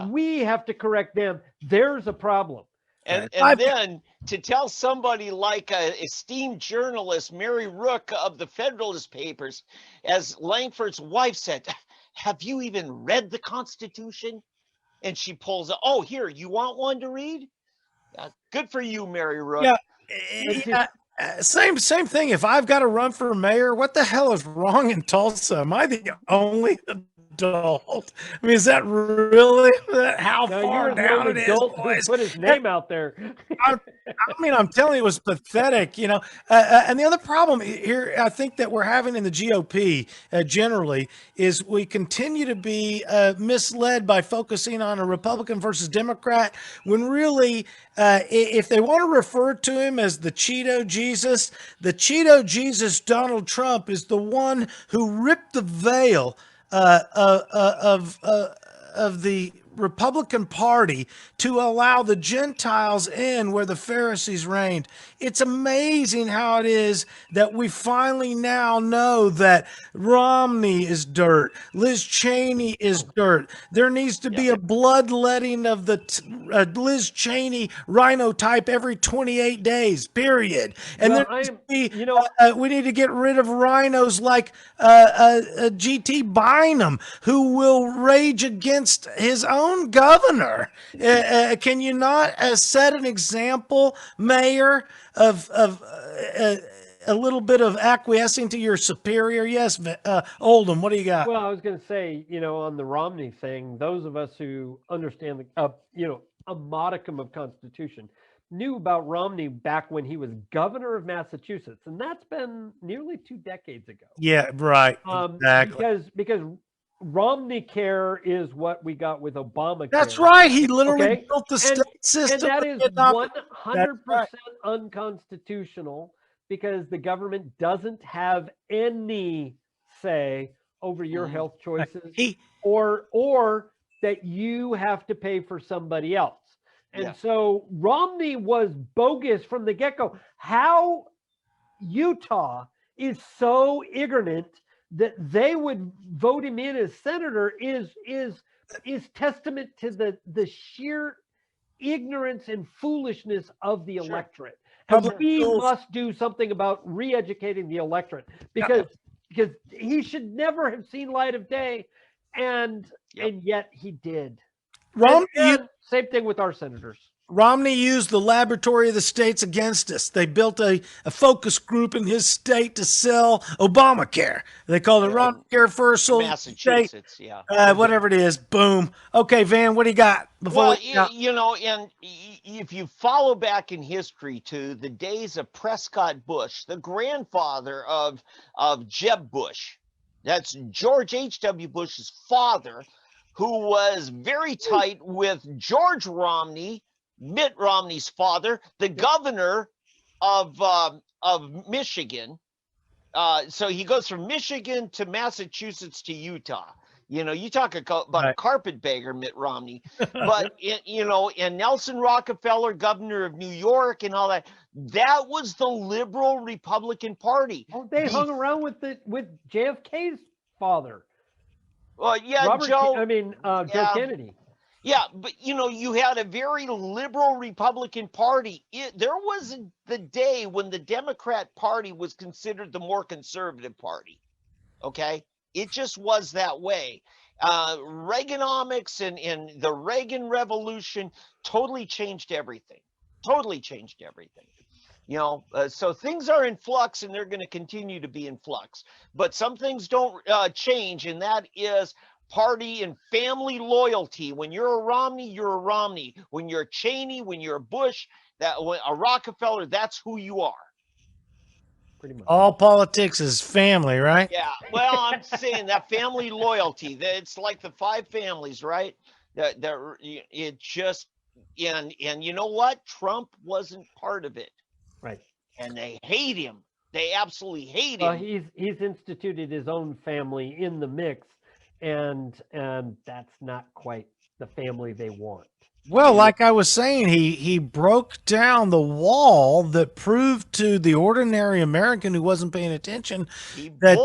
we have to correct them, there's a problem. And then to tell somebody like an esteemed journalist, Mary Rook of the Federalist Papers, as Langford's wife said, have you even read the Constitution? And she pulls out, oh, here, you want one to read? Good for you, Mary Rook. Same thing. If I've got to run for mayor, what the hell is wrong in Tulsa? Am I the only adult? I mean, is that really how far down it is? Boys? Put his name out there. I'm telling you, it was pathetic, and the other problem here, I think that we're having in the GOP generally, is we continue to be misled by focusing on a Republican versus Democrat, when really, if they want to refer to him as the Cheeto Jesus, Donald Trump is the one who ripped the veil of the Republican Party to allow the Gentiles in where the Pharisees reigned. It's amazing how it is that we finally now know that Romney is dirt. Liz Cheney is dirt. There needs to be a bloodletting of the Liz Cheney rhinotype every 28 days, period. And Well, there needs to be, you know, we need to get rid of rhinos like GT Bynum, who will rage against his own governor. Can you not set an example, Mayor, of a little bit of acquiescing to your superior? Yes, Oldham, what do you got? well, I was going to say, on the Romney thing, those of us who understand the, a modicum of Constitution knew about Romney back when he was governor of Massachusetts, and that's been nearly 2 decades ago. Yeah, right. Exactly. Because Romney Care is what we got with Obamacare. That's right. He literally Okay? built the state system. And that is 100% unconstitutional because the government doesn't have any say over your health choices or that you have to pay for somebody else. And so Romney was bogus from the get-go. How Utah is so ignorant that they would vote him in as senator is testament to the sheer ignorance and foolishness of the electorate. And we must do something about re-educating the electorate because he should never have seen light of day, and yet he did. And same thing with our senators. Romney used the laboratory of the states against us. They built a focus group in his state to sell Obamacare. They called it Obamacare First. Massachusetts, whatever it is. Boom. Okay, Van, what do you got? And if you follow back in history to the days of Prescott Bush, the grandfather of Jeb Bush, that's George H.W. Bush's father, who was very tight with George Romney, Mitt Romney's father, the governor of Michigan. So he goes from Michigan to Massachusetts to Utah. You talk about a carpetbagger, Mitt Romney. But, and Nelson Rockefeller, governor of New York and all that, that was the liberal Republican Party. Oh, they hung around with JFK's father. Well, Joe Kennedy. Yeah, but you had a very liberal Republican Party. There was the day when the Democrat Party was considered the more conservative party. Okay, it just was that way. Reaganomics and the Reagan Revolution totally changed everything. So things are in flux, and they're going to continue to be in flux. But some things don't change, and that is party and family loyalty. When you're a Romney, you're a Romney. When you're a Cheney, when you're a Bush, a Rockefeller, that's who you are. Pretty much. All politics is family, right? Yeah. Well, I'm saying that family loyalty. It's like the 5 families, right? It just and you know what? Trump wasn't part of it. Right. And they hate him. They absolutely hate him. Well, he's instituted his own family in the mix. And that's not quite the family they want. Well, like I was saying, he broke down the wall that proved to the ordinary American who wasn't paying attention that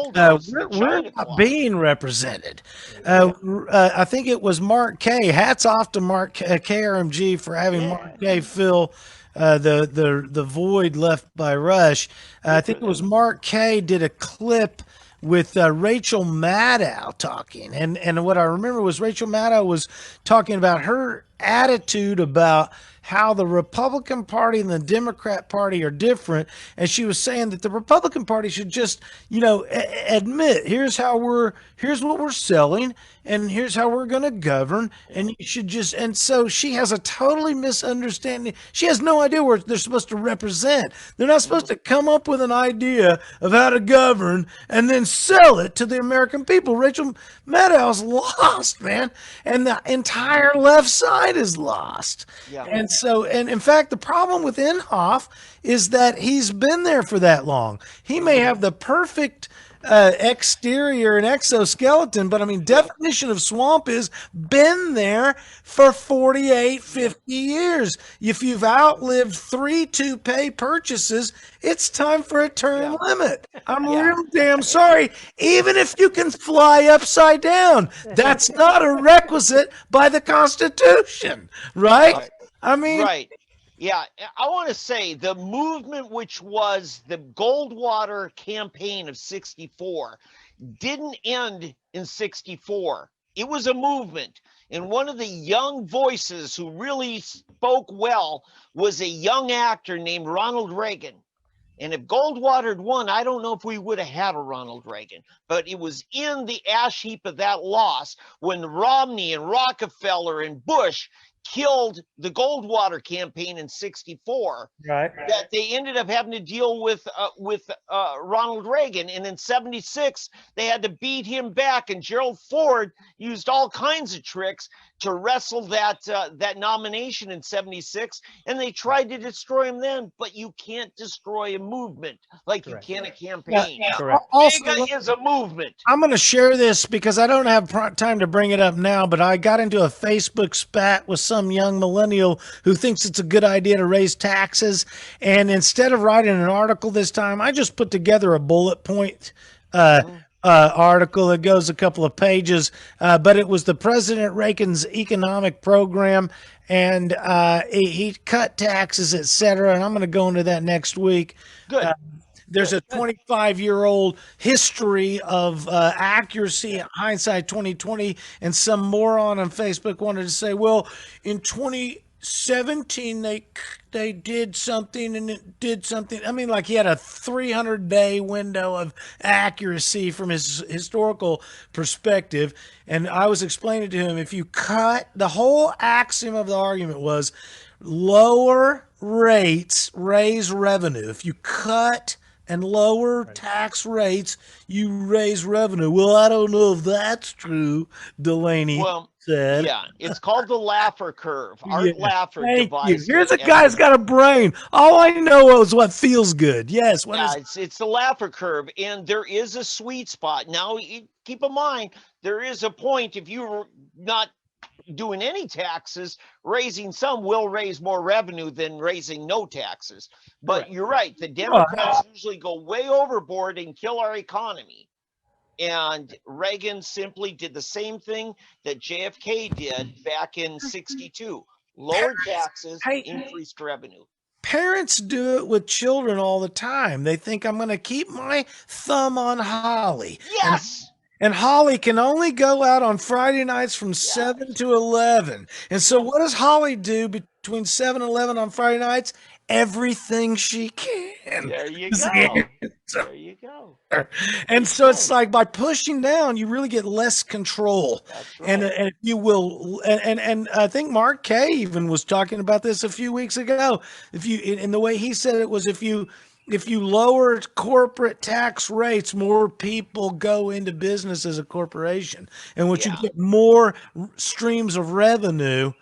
we're not being represented. I think it was Mark K. Hats off to Mark KRMG for having Mark K. fill the void left by Rush. I think it was Mark K. did a clip with Rachel Maddow talking. And what I remember was Rachel Maddow was talking about her attitude about how the Republican Party and the Democrat Party are different. And she was saying that the Republican Party should just, admit, here's what we're selling, and here's how we're going to govern. And you should just, and so she has a totally misunderstanding. She has no idea where they're supposed to represent. They're not supposed to come up with an idea of how to govern and then sell it to the American people. Rachel Maddow's lost, man. And the entire left side is lost. Yeah. And so, and in fact, the problem with Inhofe is that he's been there for that long. He may have the perfect exterior and exoskeleton, but I mean, definition of swamp is been there for 48, 50 years. If you've outlived 3 to-pay purchases, it's time for a term limit. I'm real damn sorry. Even if you can fly upside down, that's not a requisite by the Constitution, right? I mean, Right. Yeah, I want to say the movement, which was the Goldwater campaign of 64, didn't end in 64. It was a movement. And one of the young voices who really spoke well was a young actor named Ronald Reagan. And if Goldwater had won, I don't know if we would have had a Ronald Reagan. But it was in the ash heap of that loss when Romney and Rockefeller and Bush killed the Goldwater campaign in 64, right. that they ended up having to deal with Ronald Reagan. And in 76, they had to beat him back. And Gerald Ford used all kinds of tricks to wrestle that nomination in 76. And they tried to destroy him then, but you can't destroy a movement like you can a campaign. Also, MAGA is a movement. I'm going to share this because I don't have time to bring it up now, but I got into a Facebook spat with some young millennial who thinks it's a good idea to raise taxes. And instead of writing an article this time, I just put together a bullet point article that goes a couple of pages. But it was the President Reagan's economic program, and he cut taxes, et cetera. And I'm going to go into that next week. Good. There's a 25-year-old history of accuracy, hindsight 2020, and some moron on Facebook wanted to say, well, in 2017 they did something and it did something. I mean, like he had a 300-day window of accuracy from his historical perspective, and I was explaining to him, if you cut, the whole axiom of the argument was lower rates raise revenue. If you cut and lower tax rates, you raise revenue. Well, I don't know if that's true, Delaney said. Yeah, it's called the Laffer curve. Art Laffer Thank you. devised Here's it. a guy's got a brain. All I know is what feels good. Yes. What is It's the Laffer curve, and there is a sweet spot. Now, keep in mind, there is a point if you're not doing any taxes, raising some will raise more revenue than raising no taxes. But you're right. The Democrats usually go way overboard and kill our economy. And Reagan simply did the same thing that JFK did back in 62. Lowered taxes, increased revenue. Parents do it with children all the time. They think, I'm going to keep my thumb on Holly. Yes. And Holly can only go out on Friday nights from 7 to 11. And so what does Holly do between 7 and 11 on Friday nights? Everything she can. There you go. There you go. And so it's like by pushing down, you really get less control. That's right. And if you will, and I think Mark Kay even was talking about this a few weeks ago. If you, in the way he said it was, if you lower corporate tax rates, more people go into business as a corporation, and what you get more streams of revenue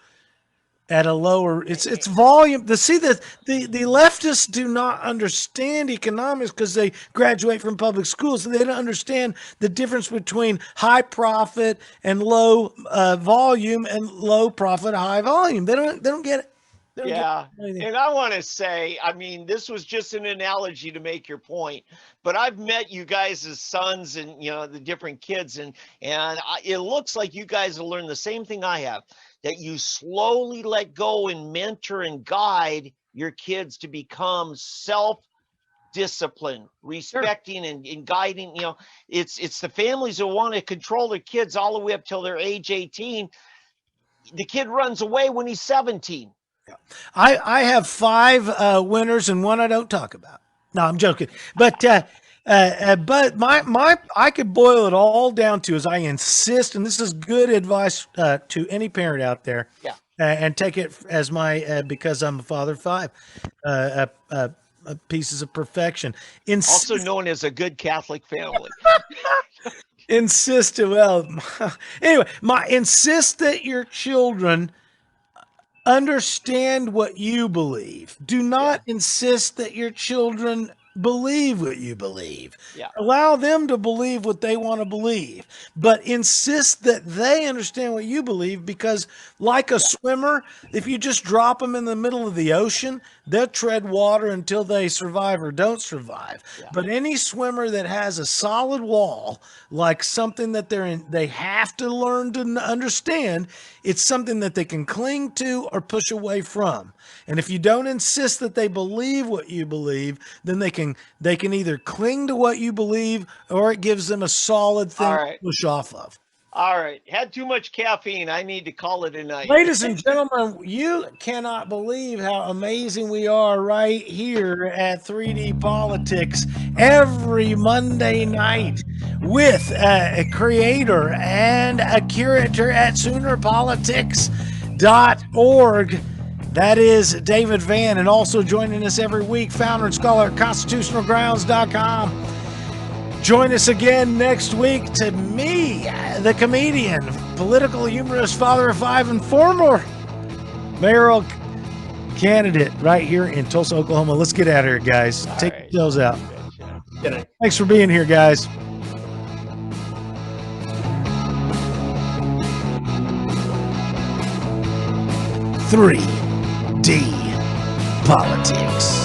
at a lower, it's volume. The leftists do not understand economics because they graduate from public schools, so they don't understand the difference between high profit and low volume and low profit, high volume. They don't get it. Yeah, and I want to say, I mean, this was just an analogy to make your point, but I've met you guys as sons and, the different kids, and it looks like you guys will learn the same thing I have, that you slowly let go and mentor and guide your kids to become self-disciplined, respecting and guiding. It's the families who want to control their kids all the way up till they're age 18. The kid runs away when he's 17. I have 5 winners and one I don't talk about. No, I'm joking. But my I could boil it all down to is I insist, and this is good advice to any parent out there. Yeah. And take it as my because I'm a father of 5 pieces of perfection. Also known as a good Catholic family. Insist that your children understand what you believe. Do not insist that your children believe what you believe. Yeah. Allow them to believe what they want to believe, but insist that they understand what you believe, because like a swimmer, if you just drop them in the middle of the ocean, they'll tread water until they survive or don't survive. Yeah. But any swimmer that has a solid wall, like something that they have to learn to understand, it's something that they can cling to or push away from. And if you don't insist that they believe what you believe, then they can either cling to what you believe, or it gives them a solid thing All to right. push off of. All right. Had too much caffeine. I need to call it a night. Ladies and gentlemen, you cannot believe how amazing we are right here at 3D Politics every Monday night with a creator and a curator at SoonerPolitics.org. That is David Vann, and also joining us every week, founder and scholar at ConstitutionalGrounds.com. Join us again next week to me, the comedian, political humorist, father of five, and former mayoral candidate right here in Tulsa, Oklahoma. Let's get out of here, guys. Take yourselves out. Thanks for being here, guys. 3D Politics.